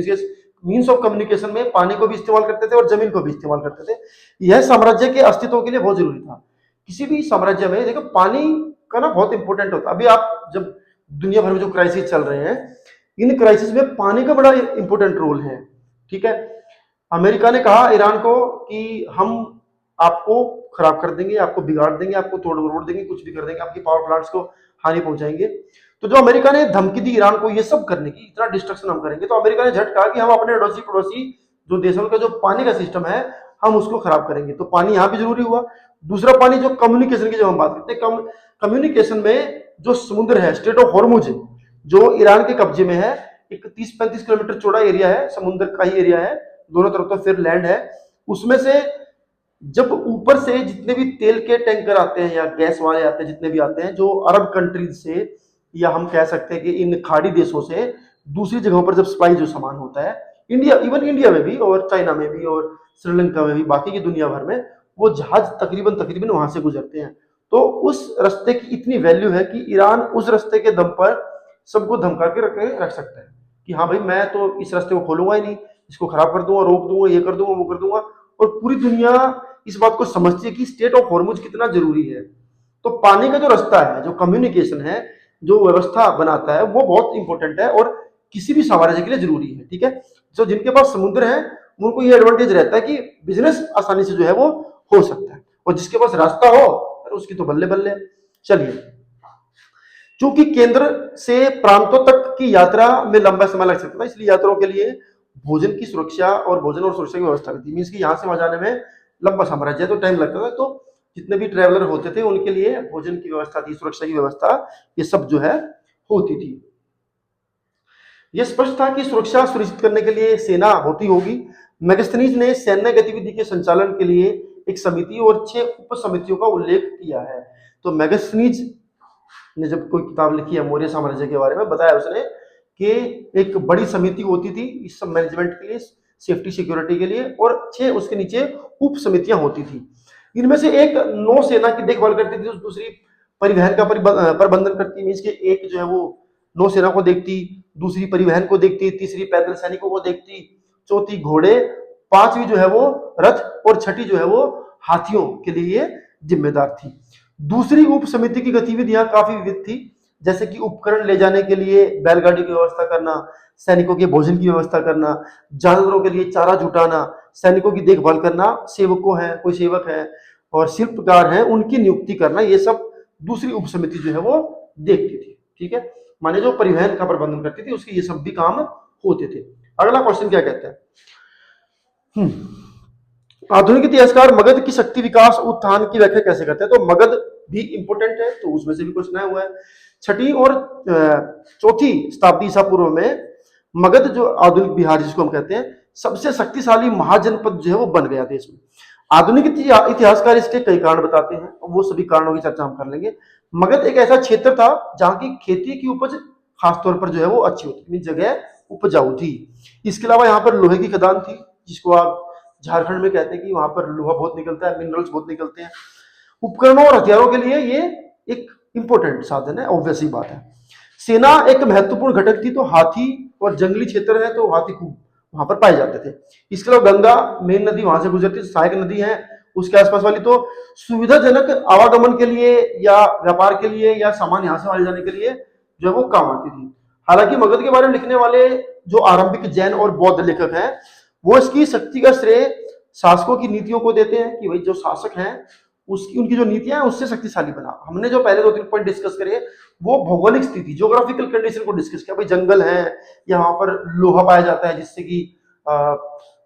मीन्स ऑफ कम्युनिकेशन में पानी को भी इस्तेमाल करते थे और जमीन को भी इस्तेमाल करते थे। यह साम्राज्य के अस्तित्व के लिए बहुत जरूरी था। किसी भी साम्राज्य में देखो पानी का ना बहुत इंपॉर्टेंट होता है। अभी आप जब दुनिया भर में जो क्राइसिस चल रहे हैं, इन क्राइसिस में पानी का बड़ा इंपॉर्टेंट रोल है। ठीक है, अमेरिका ने कहा ईरान को कि हम आपको खराब कर देंगे, आपको बिगाड़ देंगे, आपको तोड़ मरोड़ देंगे, कुछ भी कर देंगे, आपकी पावर प्लांट्स को हानि पहुंचाएंगे। तो जो अमेरिका ने धमकी दी ईरान को ये सब करने की, इतना डिस्ट्रक्शन हम करेंगे, तो अमेरिका ने झट कहा कि हम अपने अड़ोसी पड़ोसी जो देशों का जो पानी का सिस्टम है हम उसको खराब करेंगे। तो पानी यहाँ भी जरूरी हुआ। दूसरा पानी, जो कम्युनिकेशन की जब हम बात करते हैं, कम्युनिकेशन में जो समुद्र है, स्ट्रेट ऑफ हॉर्मुज, जो ईरान के कब्जे में है, एक 30-35 किलोमीटर चौड़ा एरिया है, समुद्र का ही एरिया है, दोनों तरफ तो फिर लैंड है। उसमें से जब ऊपर से जितने भी तेल के टैंकर आते हैं या गैस वाले आते हैं, जितने भी आते हैं, जो अरब कंट्रीज से या हम कह सकते हैं कि इन खाड़ी देशों से दूसरी जगहों पर जब सप्लाई जो सामान होता है, इंडिया, इवन इंडिया में भी और चाइना में भी और श्रीलंका में भी, बाकी की दुनिया भर में, वो जहाज तकरीबन वहां से गुजरते हैं। तो उस रास्ते की इतनी वैल्यू है कि ईरान उस रास्ते के दम पर सबको धमका के रख सकता है कि हाँ भाई मैं तो इस रास्ते को खोलूंगा ही नहीं, इसको खराब कर दूंगा, रोक दूंगा, ये कर दूंगा, वो कर दूंगा। और पूरी दुनिया इस बात को समझती है कि स्टेट ऑफ हॉर्मुज कितना जरूरी है। तो पानी का जो रास्ता है, जो कम्युनिकेशन है, जो व्यवस्था बनाता है, वो बहुत इंपॉर्टेंट है और किसी भी साम्राज्य के लिए जरूरी है। ठीक है, जो जिनके पास समुद्र है उनको ये एडवांटेज रहता है कि बिजनेस आसानी से जो है वो हो सकता है, और जिसके पास रास्ता हो उसकी तो बल्ले बल्ले। चलिए, चूंकि केंद्र से प्रांतों तक की यात्रा में लंबा समय लग सकता था, इसलिए यात्रियों के लिए भोजन की सुरक्षा और भोजन और सुरक्षा की व्यवस्था थी। मीन्स कि यहाँ से वहां जाने में लंबा साम्राज्य तो टाइम लगता था, तो जितने भी ट्रैवलर होते थे उनके लिए भोजन की व्यवस्था थी, सुरक्षा की व्यवस्था, ये सब जो है होती थी। यह स्पष्ट था कि सुरक्षा सुनिश्चित करने के लिए सेना होती होगी। मेगास्थनीज ने सैन्य गतिविधि के संचालन के लिए एक समिति और 6 उप समितियों का उल्लेख किया है। तो मेगास्थनीज ने जब कोई किताब लिखी है मौर्य साम्राज्य के बारे में, बताया उसने कि एक बड़ी समिति होती थी इस सब मैनेजमेंट के लिए, सेफ्टी सिक्योरिटी के लिए, और 6 उसके नीचे उप समितियां होती थी। इनमें से एक नौसेना की देखभाल करती थी, दूसरी परिवहन का प्रबंधन करती, मीन्स के एक जो है वो नौसेना को देखती, दूसरी परिवहन को देखती, तीसरी पैदल सैनिकों को देखती, चौथी घोड़े, पांचवी जो है वो रथ, और छठी जो है वो हाथियों के लिए जिम्मेदार थी। दूसरी उप समिति की गतिविधियां काफी विविध थी, जैसे कि उपकरण ले जाने के लिए बैलगाड़ी की व्यवस्था करना, सैनिकों के भोजन की व्यवस्था करना, जानवरों के लिए चारा जुटाना, सैनिकों की देखभाल करना, सेवकों हैं, कोई सेवक है और शिल्पकार हैं, उनकी नियुक्ति करना, ये सब दूसरी उप समिति जो है वो देखती थी। ठीक है, माने जो परिवहन का प्रबंधन करती थी उसके ये सब भी काम होते थे। अगला क्वेश्चन क्या कहता है, आधुनिक इतिहासकार मगध की शक्ति विकास उत्थान की व्याख्या कैसे करते हैं? तो मगध भी इंपोर्टेंट है, तो उसमें से भी क्वेश्चन आया हुआ है। छठी और चौथी शताब्दी ईसा पूर्व में मगध, जो आधुनिक बिहार जिसको हम कहते हैं, सबसे शक्तिशाली महाजनपद जो है वो बन गया देश में। आधुनिक इतिहासकार इसके कई कारण बताते हैं, वो सभी कारणों की चर्चा हम कर लेंगे। मगध एक ऐसा क्षेत्र था जहां की खेती की उपज खासतौर पर जो है वो अच्छी होती थी, जगह उपजाऊ थी। इसके अलावा यहाँ पर लोहे की खदान थी, जिसको आप झारखंड में कहते हैं कि वहां पर लोहा बहुत निकलता है, मिनरल्स बहुत निकलते हैं। उपकरणों और हथियारों के लिए ये एक इंपॉर्टेंट साधन है, ऑब्वियस ही बात है। सेना एक महत्वपूर्ण घटक थी, तो हाथी और जंगली क्षेत्र है तो हाथी खूब वहां पर पाए जाते थे। इसके अलावा गंगा मेन नदी वहां से गुजरती, सहायक नदी है उसके आसपास वाली, तो सुविधाजनक आवागमन के लिए या व्यापार के लिए या सामान यहाँ से वहां ले जाने के लिए जो है वो काम आती थी। हालांकि मगध के बारे में लिखने वाले जो आरंभिक जैन और बौद्ध लेखक हैं वो इसकी शक्ति का श्रेय शासकों की नीतियों को देते हैं, कि भाई जो शासक हैं उसकी उनकी जो नीतियां हैं उससे शक्तिशाली बना। हमने जो पहले 2-3 पॉइंट डिस्कस करे वो भौगोलिक स्थिति, ज्योग्राफिकल कंडीशन को डिस्कस किया, भाई जंगल है, यहाँ पर लोहा पाया जाता है जिससे कि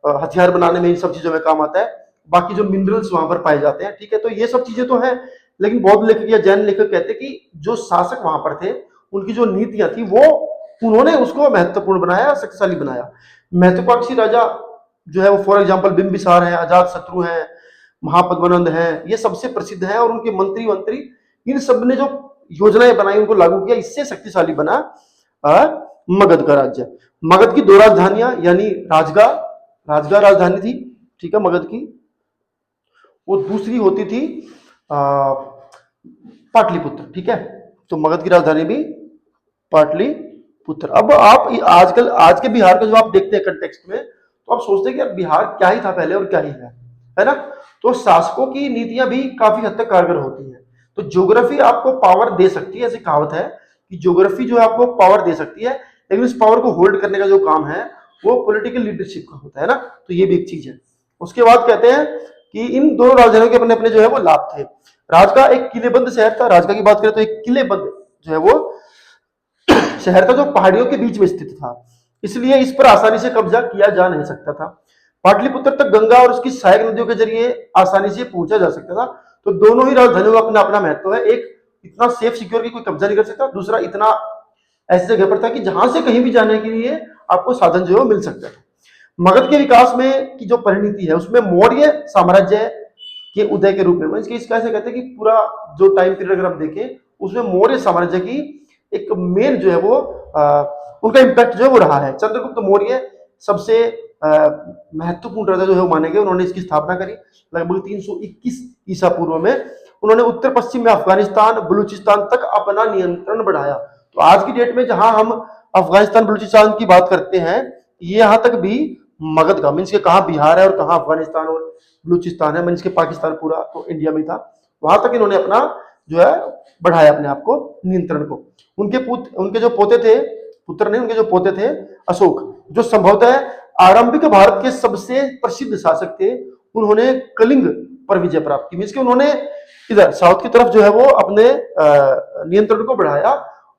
हथियार बनाने में इन सब चीजों में काम आता है, बाकी जो मिनरल्स वहां पर पाए जाते हैं। ठीक है, तो ये सब चीजें तो है, लेकिन बौद्ध लेखक या जैन लेखक कहते हैं कि जो शासक वहां पर थे उनकी जो नीतियां थी वो उन्होंने उसको महत्वपूर्ण बनाया, शक्तिशाली बनाया। महत्वाकांक्षी राजा जो है वो फॉर एग्जाम्पल बिंबिसार है, अजात शत्रु है, महापद्मनंद है, ये सबसे प्रसिद्ध है, और उनके मंत्री इन सब ने जो योजनाएं बनाई उनको लागू किया, इससे शक्तिशाली बना मगध का राज्य। मगध की 2 राजधानियां, यानी राजगा राजधानी थी, ठीक है मगध की, वो दूसरी होती थी पाटलिपुत्र। ठीक है, तो मगध की राजधानी भी पाटलिपुत्र। अब आप आजकल आज के बिहार का जो आप देखते हैं कंटेक्स्ट में, तो आप सोचते हैं कि यार बिहार क्या ही था पहले और क्या ही है ना? तो शासकों की नीतियां भी काफी हद तक कारगर होती हैं। तो ज्योग्राफी आपको पावर दे सकती है, ऐसी कहावत है कि ज्योग्राफी जो है आपको पावर दे सकती है, लेकिन इस पावर को होल्ड करने का जो काम है वो पॉलिटिकल लीडरशिप का होता है ना, तो ये भी एक चीज है। उसके बाद कहते हैं कि इन दोनों राजधानियों के अपने अपने जो है वो लाभ थे। राजगा एक किलेबंद शहर था, राजगा की बात करें तो एक किलेबंद जो है वो शहर था जो पहाड़ियों के बीच में स्थित था, इसलिए इस पर आसानी से कब्जा किया जा नहीं सकता था। पाटलिपुत्र तक गंगा और उसकी सहायक नदियों के जरिए आसानी से पहुंचा जा सकता था। तो दोनों ही राजधानियों का अपना अपना महत्व है, एक इतना सेफ सिक्योर की कोई कब्जा नहीं कर सकता, दूसरा इतना ऐसी जगह पर था कि जहां से कहीं भी जाने के लिए आपको साधन जो है मिल सकता है। मगध के विकास में की जो परिणति है उसमें मौर्य साम्राज्य के उदय के रूप में, इसका ऐसे कहते हैं कि पूरा जो टाइम पीरियड अगर आप देखें उसमें मौर्य साम्राज्य की एक मेन जो है वो उनका इंपैक्ट जो है वो रहा है। चंद्रगुप्त मौर्य सबसे महत्वपूर्ण राजा जो है वो माने गए, उन्होंने इसकी स्थापना करी लगभग 321 ईसा पूर्व में। उन्होंने उत्तर पश्चिम में अफगानिस्तान बलूचिस्तान तक अपना नियंत्रण बढ़ाया। तो आज की डेट में जहां हम अफगानिस्तान बलूचिस्तान की बात करते हैं, ये यहाँ तक भी मगध का, मीन्स के कहाँ बिहार है और कहाँ अफगानिस्तान और बलूचिस्तान है, मीन्स के पाकिस्तान पूरा तो इंडिया में था, वहां तक इन्होंने अपना जो है बढ़ाया अपने आप को, नियंत्रण को। उनके जो पोते थे, पुत्र नहीं, उनके जो पोते थे अशोक, जो संभवतः आरंभिक भारत के सबसे प्रसिद्ध शासक थे, उन्होंने कलिंग पर विजय प्राप्त की, मीन्स के उन्होंने इधर साउथ की तरफ जो है वो अपने नियंत्रण को बढ़ाया,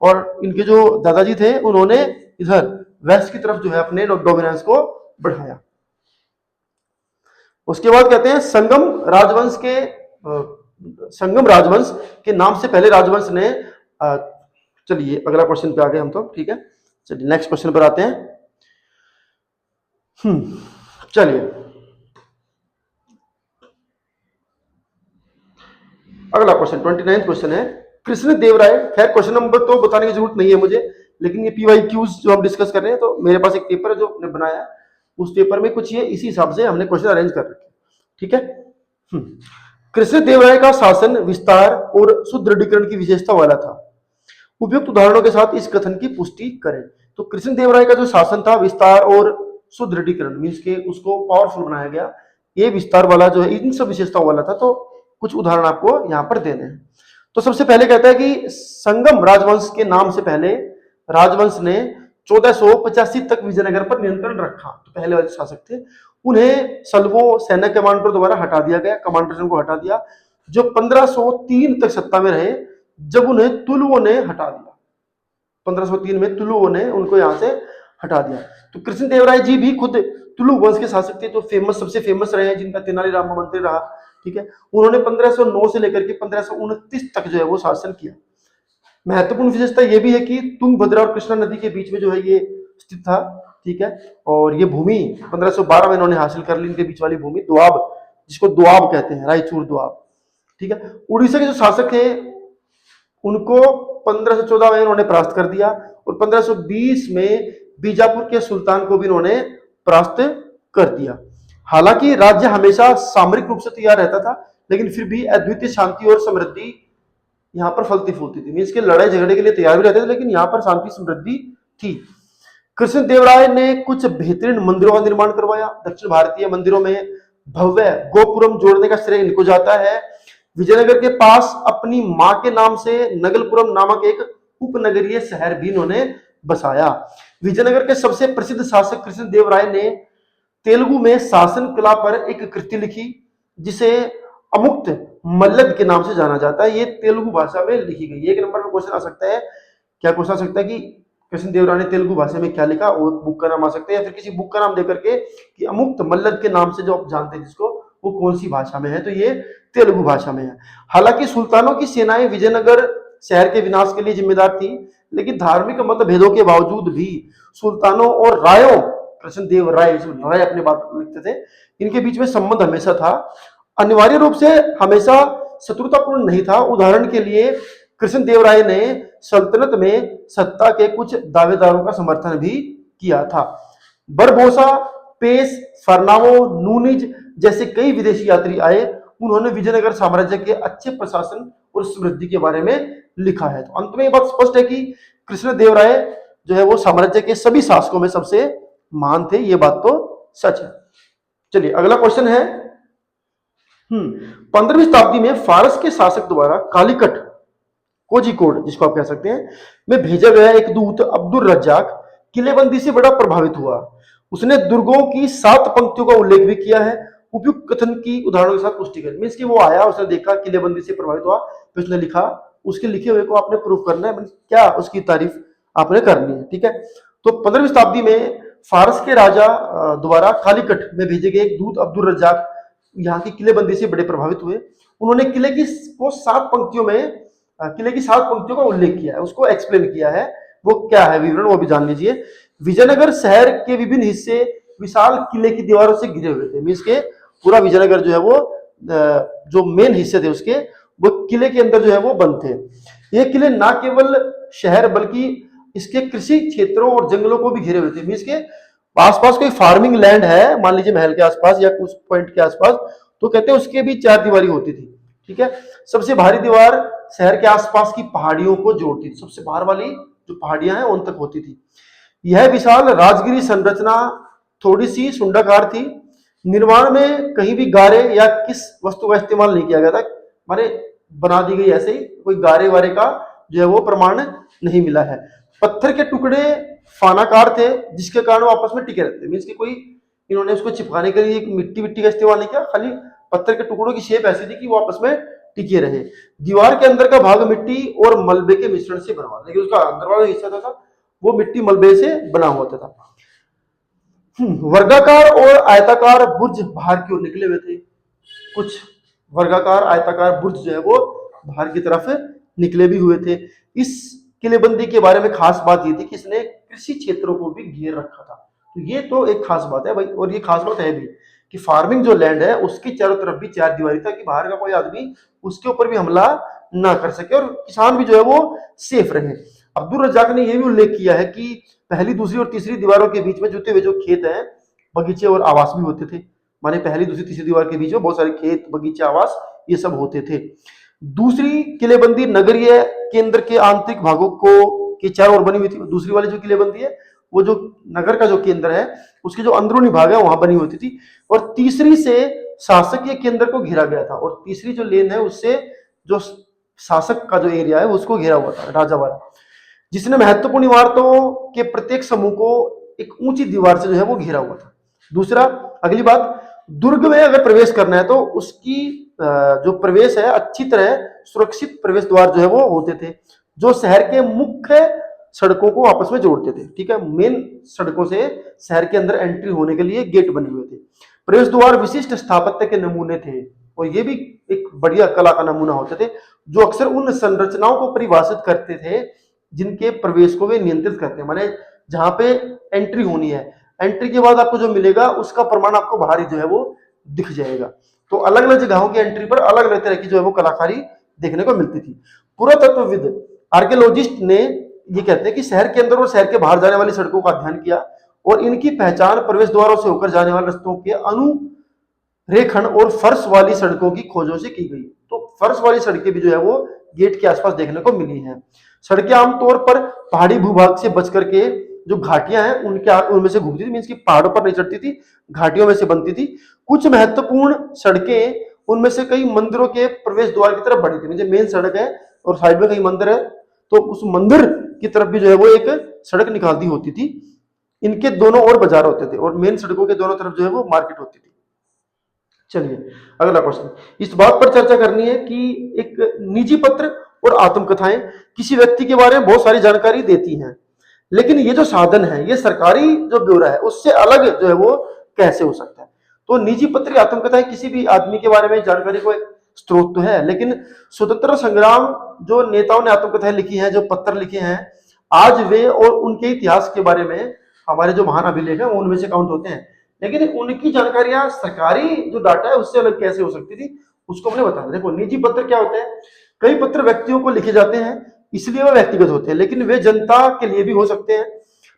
और इनके जो दादाजी थे उन्होंने इधर वेस्ट की तरफ जो है अपने डोमिनेंस को बढ़ाया। उसके बाद कहते हैं संगम राजवंश के नाम से पहले राजवंश ने, चलिए अगला क्वेश्चन पे आ गए हम तो, ठीक है। चलिए नेक्स्ट क्वेश्चन पर आते हैं। चलिए अगला क्वेश्चन 29 क्वेश्चन है, कृष्ण देव राय। खैर क्वेश्चन नंबर तो बताने की जरूरत नहीं है मुझे, लेकिन ये पीवाईक्यूज जो हम डिस्कस कर रहे हैं, तो मेरे पास एक पेपर है जो हमने बनाया है, उस पेपर में कुछ ये इसी हिसाब से हमने क्वेश्चन अरेंज कर रखे, ठीक है। कृष्ण देव राय का शासन विस्तार और सुदृढ़ीकरण की विशेषता वाला था। उपयुक्त उदाहरणों के साथ इस कथन की पुष्टि करें। तो कृष्ण देव राय का जो शासन था विस्तार और सुदृढ़ीकरण मीन्स के उसको पावरफुल बनाया गया, ये विस्तार वाला जो है इन सब विशेषताओं वाला था। तो कुछ उदाहरण आपको यहाँ पर देने हैं। तो सबसे पहले कहता है कि संगम राजवंश के नाम से पहले राजवंश ने 1485 तक विजयनगर पर नियंत्रण रखा। तो पहले वाले शासक थे, उन्हें सल्वो सेना कमांडर द्वारा हटा दिया गया, कमांडर को हटा दिया, जो 1503 तक सत्ता में रहे, जब उन्हें तुलुओं ने हटा दिया। 1503 में तुलुओं ने उनको यहां से हटा दिया। तो कृष्णदेवराय जी भी खुद तुलु वंश के शासक थे, तो फेमस सबसे फेमस रहे हैं, जिनका तेनालीराम मंत्री रहा, ठीक है। उन्होंने 1509 से लेकर के 1529 तक जो है वो शासन किया। महत्वपूर्ण विशेषता ये भी है कि तुंगभद्रा और कृष्णा नदी के बीच में जो है ये स्थित था, ठीक है। और ये भूमि 1512 में इन्होंने हासिल कर ली, इनके बीच वाली भूमि दोआब, जिसको दोआब कहते हैं, रायचूर दोआब, ठीक है। उड़ीसा के जो शासक थे उनको 1514 में इन्होंने परास्त कर दिया, और 1520 में बीजापुर के सुल्तान को भी इन्होंने परास्त कर दिया। हालांकि राज्य हमेशा सामरिक रूप से तैयार रहता था, लेकिन फिर भी अद्वितीय शांति और समृद्धि यहाँ पर फलती फूलती थी। मीन्स के लड़ाई झगड़े के लिए तैयार भी रहते थे, लेकिन यहाँ पर शांति समृद्धि थी। कृष्ण देव राय ने कुछ बेहतरीन मंदिरों का निर्माण करवाया। दक्षिण भारतीय मंदिरों में भव्य गोपुरम जोड़ने का श्रेय इनको जाता है। विजयनगर के पास अपनी मां के नाम से नगलपुरम नामक एक उपनगरीय शहर भी इन्होंने बसाया। विजयनगर के सबसे प्रसिद्ध शासक कृष्ण देव राय ने तेलुगु में शासन कला पर एक कृति लिखी, जिसे अमुक्त मल्लद के नाम से जाना जाता है। ये तेलुगु भाषा में लिखी गई। एक नंबर में क्वेश्चन आ सकता है, क्या क्वेश्चन आ सकता है कि कृष्ण देव राय ने तेलुगु भाषा में क्या लिखा, और बुक का नाम आ सकता है, या फिर किसी बुक का नाम देकर के कि अमुक्त मल्लद के नाम से जो आप जानते हैं जिसको, वो कौन सी भाषा में है, तो ये तेलुगु भाषा में है। हालांकि सुल्तानों की सेनाएं विजयनगर शहर के विनाश के लिए जिम्मेदार थी, लेकिन धार्मिक मतभेदों के बावजूद भी सुल्तानों और रायों, कृष्ण देव राय राय अपने बात लिखते थे, इनके बीच में संबंध हमेशा था। अनिवार्य रूप से हमेशा शत्रुतापूर्ण नहीं था। उदाहरण के लिए कृष्ण देव राय ने सल्तनत में सत्ता के कुछ दावेदारों का समर्थन भी किया था। बरबोसा, पेश, फरनावो, नूनिज जैसे कई विदेशी यात्री आए। उन्होंने विजयनगर साम्राज्य के अच्छे प्रशासन और समृद्धि के बारे में लिखा है। तो अंत में ये बात स्पष्ट है कि कृष्ण देव राय जो है वो साम्राज्य के सभी शासकों में सबसे महान थे। ये बात तो सच है। चलिए अगला क्वेश्चन है, 15वीं शताब्दी में फारस के शासक द्वारा कालीकट, कोझिकोड जिसको आप कह सकते हैं, में भेजा गया एक दूत अब्दुल रज्जाक किलेबंदी से बड़ा प्रभावित हुआ। उसने दुर्गों की 7 पंक्तियों का उल्लेख भी किया है। उपयुक्त कथन की उदाहरणों के साथ पुष्टि करें। मीन्स कि वो आया, उसने देखा किलेबंदी से प्रभावित हुआ, तो उसने लिखा, उसके लिखे हुए को आपने प्रूफ करना है, क्या उसकी तारीफ आपने करनी है, ठीक है। तो 15वीं शताब्दी में फारस के राजा द्वारा कालीकट में भेजे गए एक दूत अब्दुल रज्जाक यहाँ की किलेबंदी से बड़े प्रभावित हुए। उन्होंने किले की को 7 पंक्तियों में किले की 7 पंक्तियों का उल्लेख किया है, उसको एक्सप्लेन किया है। वो क्या है विवरण, वो भी जान लीजिए। विजयनगर शहर के विभिन्न हिस्से विशाल किले की दीवारों से घिरे हुए थे। मीन्स के पूरा विजयनगर जो है वो जो मेन हिस्से थे उसके, वो किले के अंदर जो है वो बंद थे। ये किले ना केवल शहर बल्कि इसके कृषि क्षेत्रों और जंगलों को भी घिरे हुए थे। मीन्स के आसपास कोई फार्मिंग लैंड है, मान लीजिए महल के आसपास या कुछ पॉइंट के आसपास, तो कहते हैं उसके भी 4 दीवारी होती थी, ठीक है। सबसे भारी दीवार शहर के आसपास की पहाड़ियों को जोड़ती थी। सबसे बाहर वाली जो पहाड़ियां हैं उन तक होती थी। यह विशाल राजगिरी संरचना थोड़ी सी सुंडाकार थी। निर्माण में कहीं भी गारे या किस वस्तु का इस्तेमाल नहीं किया गया था, माने बना दी गई ऐसे ही, कोई गारे वारे का जो है वो प्रमाण नहीं मिला है। पत्थर के टुकड़े फानाकार थे, जिसके कारण वो आपस में टिके रहते। मीन्स कि कोई इन्होंने उसको चिपकाने के लिए मिट्टी विट्टी का इस्तेमाल नहीं किया, खाली पत्थर के टुकड़ों की शेप ऐसी थी कि वो आपस में टिके रहे। दीवार के अंदर का भाग मिट्टी और मलबे के मिश्रण से बना हुआ, लेकिन उसका अंदर वाला हिस्सा था वो मिट्टी मलबे से बना होता था। वर्गाकार और आयताकार बुर्ज बाहर की ओर निकले हुए थे। कुछ वर्गाकार आयताकार बुर्ज जो है वो बाहर की तरफ निकले भी हुए थे। इस किलेबंदी के बारे में खास बात ये थी कि इसने कृषि क्षेत्रों को भी घेर रखा था। तो ये तो एक खास बात है भाई, और ये खास बात है भी कि फार्मिंग जो लैंड है उसके चारों तरफ भी चार दीवारी था कि बाहर का कोई आदमी उसके ऊपर भी हमला ना कर सके और किसान भी जो है वो सेफ रहे। अब्दुल रज्जाक ने यह भी उल्लेख किया है कि पहली, दूसरी और तीसरी दीवारों के बीच में जुते हुए जो खेत हैं, बगीचे और आवास भी होते थे। माने पहली, दूसरी, तीसरी दीवार के बीच में बहुत सारे खेत, बगीचे, आवास ये सब होते थे। दूसरी किलेबंदी नगरीय केंद्र के आंतरिक भागों को के चारों ओर बनी हुई थी। दूसरी वाली जो किलेबंदी है वो जो नगर का जो केंद्र है उसके जो अंदरूनी भाग है वहां बनी होती थी। और तीसरी से शासकीय केंद्र को घेरा गया था, और तीसरी जो लेन है उससे जो शासक का जो एरिया है उसको घेरा हुआ था, राजा वाला, जिसने महत्वपूर्ण इमारतों के प्रत्येक समूह को एक ऊंची दीवार से जो है वो घेरा हुआ था। दूसरा, अगली बात, दुर्ग में अगर प्रवेश करना है तो उसकी जो प्रवेश है अच्छी तरह सुरक्षित प्रवेश द्वार जो है वो होते थे, जो शहर के मुख्य सड़कों को आपस में जोड़ते थे। ठीक है, मेन सड़कों से शहर के अंदर एंट्री होने के लिए गेट बने हुए थे। प्रवेश द्वार विशिष्ट स्थापत्य के नमूने थे, और ये भी एक बढ़िया कला का नमूना होते थे, जो अक्सर उन संरचनाओं को परिभाषित करते थे जिनके प्रवेश को वे नियंत्रित करते हैं। माने जहां पे एंट्री होनी है, एंट्री के बाद आपको जो मिलेगा उसका प्रमाण आपको बाहर ही जो है वो दिख जाएगा। तो अलग अलग जगहों की एंट्री पर अलग अलग तरह की जो है वो कलाकारी देखने को मिलती थी। पुरातत्वविद आर्कियोलॉजिस्ट ने ये कहते हैं कि शहर के अंदर और शहर के बाहर जाने वाली सड़कों का अध्ययन किया और इनकी पहचान प्रवेश द्वारों से होकर जाने वाले रास्तों के अनुरेखण और फर्श वाली सड़कों की खोजों से की गई। तो फर्श वाली सड़कें भी जो है वो गेट के आसपास देखने को मिली हैं। सड़कें आमतौर पर पहाड़ी भूभाग से बच करके जो घाटियां हैं उनमें से घूमती थी, मींस की पहाड़ों पर नहीं चढ़ती थी, घाटियों में से बनती थी। कुछ महत्वपूर्ण सड़कें उनमें से कई मंदिरों के प्रवेश द्वार की तरफ बढ़ी थी। मुझे मेन सड़क है और साइड में कई मंदिर है, तो उस मंदिर की तरफ भी जो है वो एक सड़क निकालती होती थी। इनके दोनों ओर बाजार होते थे और मेन सड़कों के दोनों तरफ जो है वो मार्केट होती थी। चलिए अगला क्वेश्चन, इस बात पर चर्चा करनी है कि एक निजी पत्र और आत्मकथाएं किसी व्यक्ति के बारे में बहुत सारी जानकारी देती हैं, लेकिन ये जो साधन है, ये सरकारी जो ब्यौरा है उससे अलग जो है वो कैसे हो सकता है। तो निजी पत्र, आत्मकथाएं किसी भी आदमी के बारे में जानकारी को एक स्रोत तो है, लेकिन स्वतंत्र संग्राम जो नेताओं ने आत्मकथाएं लिखी हैं, जो पत्र लिखे हैं, आज वे और उनके इतिहास के बारे में हमारे जो महान अभिलेख है वो उनमें से काउंट होते हैं, लेकिन उनकी जानकारियां सरकारी जो डाटा है उससे अलग कैसे हो सकती थी उसको हमने बताया। देखो, निजी पत्र क्या होते हैं, कई पत्र व्यक्तियों को लिखे जाते हैं इसलिए वो व्यक्तिगत होते हैं, लेकिन वे जनता के लिए भी हो सकते हैं।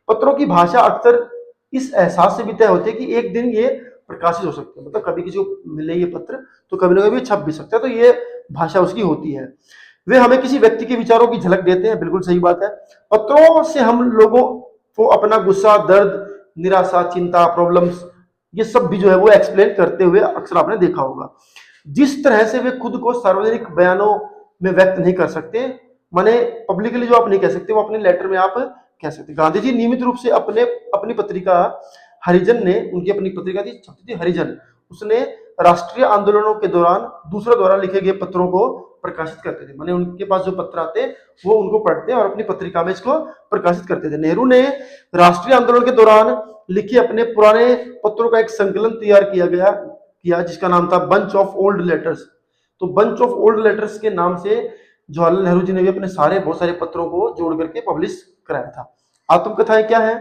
पत्रों की भाषा अक्सर इस एहसास से भी तय होती है कि एक दिन ये प्रकाशित हो सकते हैं, मतलब कभी किसी को मिले ये पत्र तो कभी ना कभी छप भी सकता है, तो ये भाषा उसकी होती है। वे हमें किसी व्यक्ति के विचारों की झलक देते हैं, बिल्कुल सही बात है। पत्रों से हम लोगों को अपना गुस्सा, दर्द, निराशा, चिंता, प्रॉब्लम्स, ये सब भी जो है वो एक्सप्लेन करते हुए अक्सर आपने देखा होगा। जिस तरह से वे खुद को सार्वजनिक बयानों में व्यक्त नहीं कर सकते, माने पब्लिकली जो आप नहीं कह सकते वो अपने लेटर में आप कह सकते। गांधी जी नियमित रूप से अपनी पत्रिका हरिजन ने, उनकी अपनी पत्रिका थी, छपती थी हरिजन, उसने राष्ट्रीय आंदोलनों के दौरान दूसरों द्वारा लिखे गए पत्रों को प्रकाशित करते थे। माने उनके पास जो पत्र आते वो उनको पढ़ते और अपनी पत्रिका में इसको प्रकाशित करते थे। नेहरू ने राष्ट्रीय आंदोलन के दौरान लिखे अपने पुराने पत्रों का एक संकलन तैयार किया जिसका नाम था बंच ऑफ ओल्ड लेटर्स। तो बंच ऑफ ओल्ड लेटर्स के नाम से जवाहरलाल नेहरू जी ने भी अपने बहुत सारे पत्रों को जोड़ करके पब्लिश कराया था। आत्मकथाएं क्या है?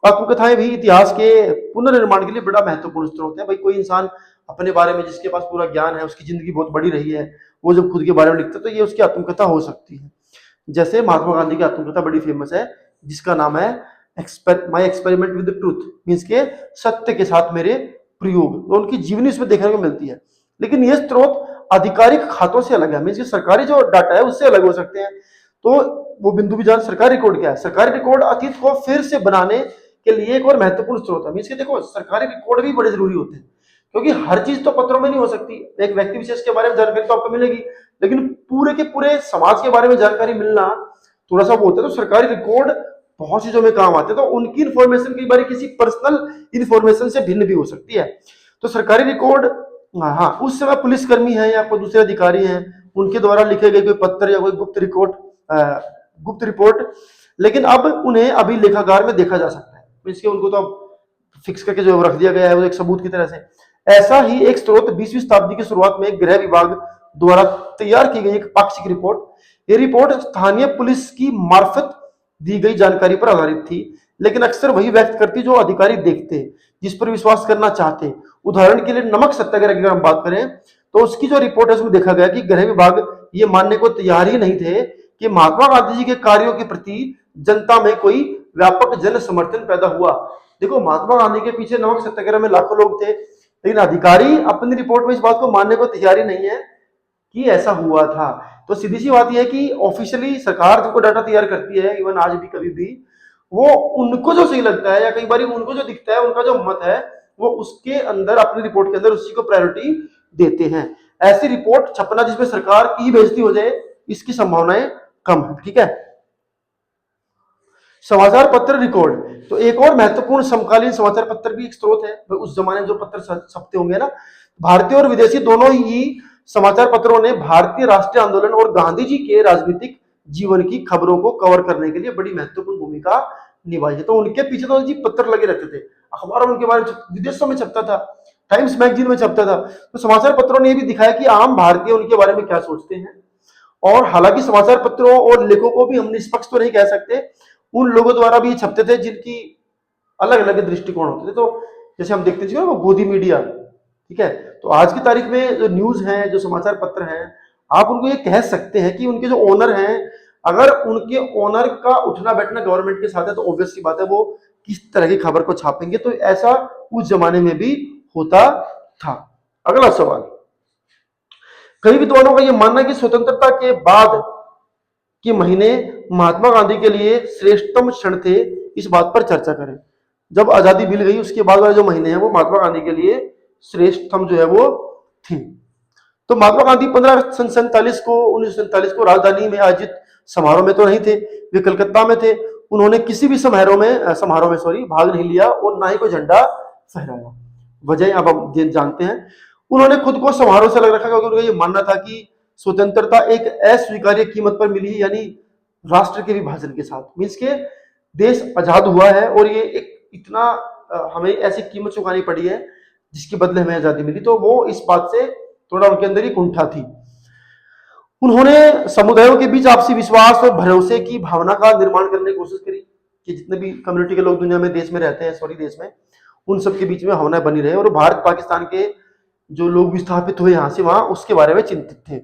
आत्मकथाएं भी इतिहास के पुनर्निर्माण के लिए बड़ा महत्वपूर्ण स्रोत है। भाई कोई इंसान अपने बारे में जिसके पास पूरा ज्ञान है, उसकी जिंदगी बहुत बड़ी रही है, वो जब खुद के बारे में लिखता है तो ये उसकी आत्मकथा हो सकती है। जैसे महात्मा गांधी की आत्मकथा बड़ी फेमस है जिसका नाम है my experiment with truth, means के सत्य के साथ मेरे प्रयोग। तो उनकी जीवनी उसमें देखने को मिलती है, लेकिन ये स्रोत आधिकारिक खातों से अलग है, मीन्स के सरकारी जो डाटा है उससे अलग हो सकते हैं। तो वो बिंदु भी जान, सरकारी रिकॉर्ड क्या है? सरकारी रिकॉर्ड अतीत को फिर से बनाने के लिए एक और महत्वपूर्ण स्रोत है। मीन्स के देखो, सरकारी रिकॉर्ड भी बड़े जरूरी होते हैं, क्योंकि हर चीज तो पत्रों में नहीं हो सकती। एक व्यक्ति विशेष के बारे में जानकारी तो आपको मिलेगी, लेकिन पूरे के पूरे समाज के बारे में जानकारी मिलना थोड़ा सा वो होता है। तो सरकारी रिकॉर्ड बहुत चीजों में काम आते हैं, तो उनकी इंफॉर्मेशन कई बार किसी पर्सनल इंफॉर्मेशन से भिन्न भी हो सकती है। तो सरकारी रिकॉर्ड, हाँ, उस समय पुलिसकर्मी है या कोई दूसरे अधिकारी हैं, उनके द्वारा लिखे गए कोई पत्र या कोई गुप्त रिपोर्ट, लेकिन अब उन्हें अभी लेखागार में देखा जा सकता है। इसके उनको तो अब फिक्स करके जो रख दिया गया है वो एक सबूत की तरह से। ऐसा ही एक स्रोत 20वीं शताब्दी की शुरुआत में गृह विभाग द्वारा तैयार की गई एक पाक्षिक रिपोर्ट। ये रिपोर्ट स्थानीय पुलिस की मार्फत दी गई जानकारी पर आधारित थी। लेकिन अक्सर वही व्यक्त करती जो अधिकारी देखते, जिस पर विश्वास करना चाहते। उदाहरण के लिए नमक सत्याग्रह की अगर हम बात करें तो उसकी जो रिपोर्ट है उसमें देखा गया कि गृह विभाग ये मानने को तैयार ही नहीं थे कि महात्मा गांधी जी के कार्यों के प्रति जनता में कोई व्यापक जन समर्थन पैदा हुआ। देखो, महात्मा गांधी के पीछे नमक सत्याग्रह में लाखों लोग थे, लेकिन अधिकारी अपनी रिपोर्ट में इस बात को मानने को तैयार ही नहीं है कि ऐसा हुआ था। तो सीधी सी बात यह है कि ऑफिशियली सरकार जो डाटा तैयार करती है, इवन आज भी कभी भी, वो उनको जो सही लगता है या कई बार उनको जो दिखता है, उनका जो मत है, वो उसके अंदर अपनी रिपोर्ट के अंदर उसी को प्रायोरिटी देते हैं। ऐसी रिपोर्ट छपना जिसमें सरकार की बेइज्जती हो जाए, इसकी संभावनाएं कम है। ठीक है। समाचार पत्र रिकॉर्ड, तो एक और महत्वपूर्ण समकालीन समाचार पत्र भी एक स्रोत है। उस जमाने में जो पत्र छपते होंगे ना, भारतीय और विदेशी दोनों ही समाचार पत्रों ने भारतीय राष्ट्रीय आंदोलन और गांधी जी के राजनीतिक जीवन की खबरों को कवर करने के लिए बड़ी महत्वपूर्ण भूमिका निभाई है। तो उनके पीछे तो जी पत्र लगे रहते थे, अखबारों में उनके बारे में विदेशों में छपता था, टाइम्स मैगजीन में छपता था। तो समाचार पत्रों ने यह भी दिखाया कि आम भारतीय उनके बारे में क्या सोचते हैं। और हालांकि समाचार पत्रों और लेखों को भी हम निष्पक्ष तो नहीं कह सकते, उन लोगों द्वारा भी छपते थे जिनकी अलग अलग दृष्टिकोण होते थे। तो जैसे हम देखते थे वो गोदी मीडिया, ठीक है। तो आज की तारीख में जो न्यूज है, जो समाचार पत्र हैं, आप उनको ये कह सकते हैं कि उनके जो ओनर हैं, अगर उनके ओनर का उठना बैठना गवर्नमेंट के साथ है तो ऑब्वियस सी बात है वो किस तरह की खबर को छापेंगे। तो ऐसा उस जमाने में भी होता था। अगला सवाल, कई विद्वानों का यह मानना है कि स्वतंत्रता के बाद के महीने महात्मा गांधी के लिए श्रेष्ठतम क्षण थे। इस बात पर चर्चा करें। जब आजादी मिल गई उसके बाद वाले जो महीने हैं वो महात्मा गांधी के लिए श्रेष्ठतम जो है वो थे। तो महात्मा गांधी 1947 को राजधानी में आयोजित समारोह में तो नहीं थे, वे कलकत्ता में थे। उन्होंने किसी भी समारोह में भाग नहीं लिया और ना ही कोई झंडा फहराया। वजह अब हम जानते हैं। उन्होंने खुद को समारोह से अलग रखा क्योंकि उनका ये मानना था कि स्वतंत्रता एक अस्वीकार्य कीमत पर मिली, यानी राष्ट्र के विभाजन के साथ। मीन्स के देश आजाद हुआ है और ये एक इतना हमें ऐसी कीमत चुकानी पड़ी है जिसके बदले हमें आजादी मिली। तो वो इस बात से थोड़ा उनके अंदर ही कुंठा थी। उन्होंने समुदायों के बीच आपसी विश्वास और भरोसे की भावना का निर्माण करने की कोशिश करी कि जितने भी कम्युनिटी के लोग दुनिया में देश में रहते हैं, देश में, उन सबके बीच में भावना बनी रहे। और भारत पाकिस्तान के जो लोग विस्थापित हुए यहाँ से वहां, उसके बारे में चिंतित थे।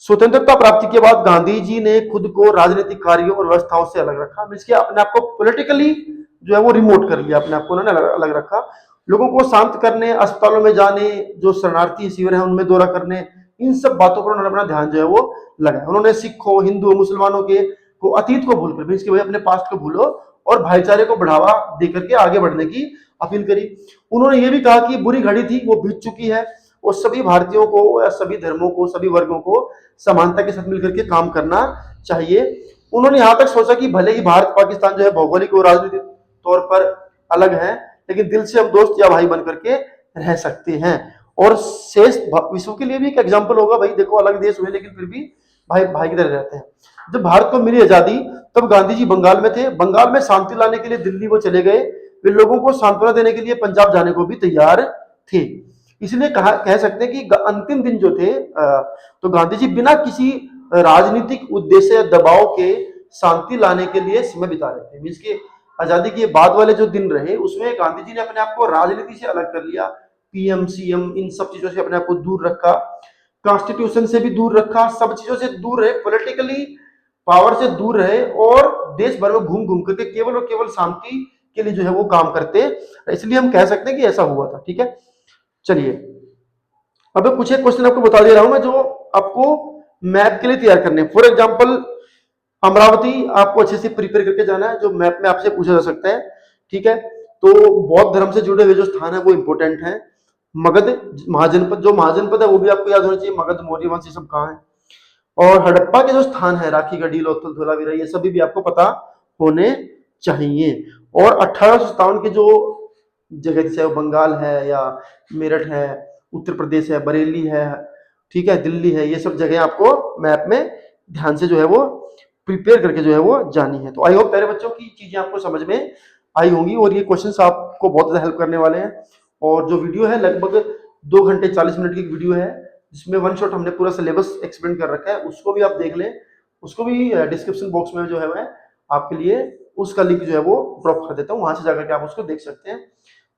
स्वतंत्रता प्राप्ति के बाद गांधी जी ने खुद को राजनीतिक कार्यों और व्यवस्थाओं से अलग रखा। मीन्स के अपने आप को पॉलिटिकली जो है वो रिमोट कर लिया, अपने आप को उन्होंने अलग रखा। लोगों को शांत करने, अस्पतालों में जाने, जो शरणार्थी शिविर है उनमें दौरा करने, इन सब बातों पर उन्होंने अपना ध्यान जो है वो लगाया। उन्होंने सिखों, हिंदुओं, मुसलमानों के को अतीत को भूलकर, मीन्स के भाई अपने पास्ट को भूलो और भाईचारे को बढ़ावा देकर के आगे बढ़ने की अपील करी। उन्होंने ये भी कहा कि बुरी घड़ी थी वो बीत चुकी है और सभी भारतीयों को या सभी धर्मों को, सभी वर्गों को समानता के साथ मिलकर के काम करना चाहिए। उन्होंने यहाँ तक सोचा कि भले ही भारत पाकिस्तान जो है भौगोलिक और राजनीतिक तौर पर अलग है, लेकिन दिल से हम दोस्त या भाई बन करके रह सकते हैं। और शेष विश्व के लिए भी एक एग्जाम्पल होगा, भाई देखो अलग देश हुए लेकिन फिर भी भाई भाई की तरह रहते हैं। जब भारत को मिली आजादी तब गांधी जी बंगाल में थे। बंगाल में शांति लाने के लिए दिल्ली वो चले गए। वे लोगों को सांत्वना देने के लिए पंजाब जाने को भी तैयार थे। इसलिए कह सकते हैं कि अंतिम दिन जो थे तो गांधी जी बिना किसी राजनीतिक उद्देश्य या दबाव के शांति लाने के लिए समय बिता रहे थे। मीन्स के आजादी के बाद वाले जो दिन रहे उसमें गांधी जी ने अपने आप को राजनीति से अलग कर लिया। पीएम, सीएम, इन सब चीजों से अपने आप को दूर रखा, कॉन्स्टिट्यूशन से भी दूर रखा, सब चीजों से दूर रहे, पॉलिटिकली पावर से दूर रहे और देश भर में घूम घूम करके केवल और केवल शांति के लिए जो है वो काम करते। इसलिए हम कह सकते हैं कि ऐसा हुआ था। ठीक है, चलिए अब कुछ एक क्वेश्चन आपको बता दे रहा हूं मैं जो आपको मैप के लिए तैयार करने। फॉर एग्जांपल अमरावती आपको अच्छे से प्रिपेयर करके जाना है, जो मैप में आपसे पूछा जा सकता है। ठीक है, तो बौद्ध धर्म से जुड़े हुए जो स्थान है वो इंपॉर्टेंट है। मगध महाजनपद, जो महाजनपद है वो भी आपको याद होना चाहिए। मगध, मौर्य वंश, ये सब कहाँ है। और हड़प्पा के जो स्थान है, राखी गढ़ी, लोथल, धोलावीरा, ये सभी भी आपको पता होने चाहिए। और 1857 के जो जगह जैसे बंगाल है या मेरठ है, उत्तर प्रदेश है, बरेली है, ठीक है, दिल्ली है, ये सब जगह आपको मैप में ध्यान से जो है वो प्रिपेयर करके जो है वो जानी है। तो आई होप प्यारे बच्चों की चीजें आपको समझ में आई होंगी और ये क्वेश्चंस आपको बहुत ज्यादा हेल्प करने वाले हैं। और जो वीडियो है लगभग 2 घंटे 40 मिनट की वीडियो है जिसमें वन शॉट हमने पूरा सिलेबस एक्सप्लेन कर रखा है, उसको भी आप देख लें। उसको भी डिस्क्रिप्शन बॉक्स में जो है मैं आपके लिए उसका लिंक जो है वो ड्रॉप कर देता हूँ, वहां से जाकर के आप उसको देख सकते हैं।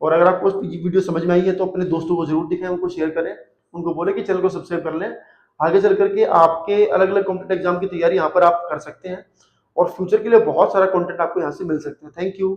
और अगर आपको वीडियो समझ में आई है तो अपने दोस्तों को जरूर दिखाएं, उनको शेयर करें, उनको बोले कि चैनल को सब्सक्राइब कर लें। आगे चल करके आपके अलग अलग कॉम्पिटेटिव एग्जाम की तैयारी यहाँ पर आप कर सकते हैं और फ्यूचर के लिए बहुत सारा कंटेंट आपको यहाँ से मिल सकता है। Thank you.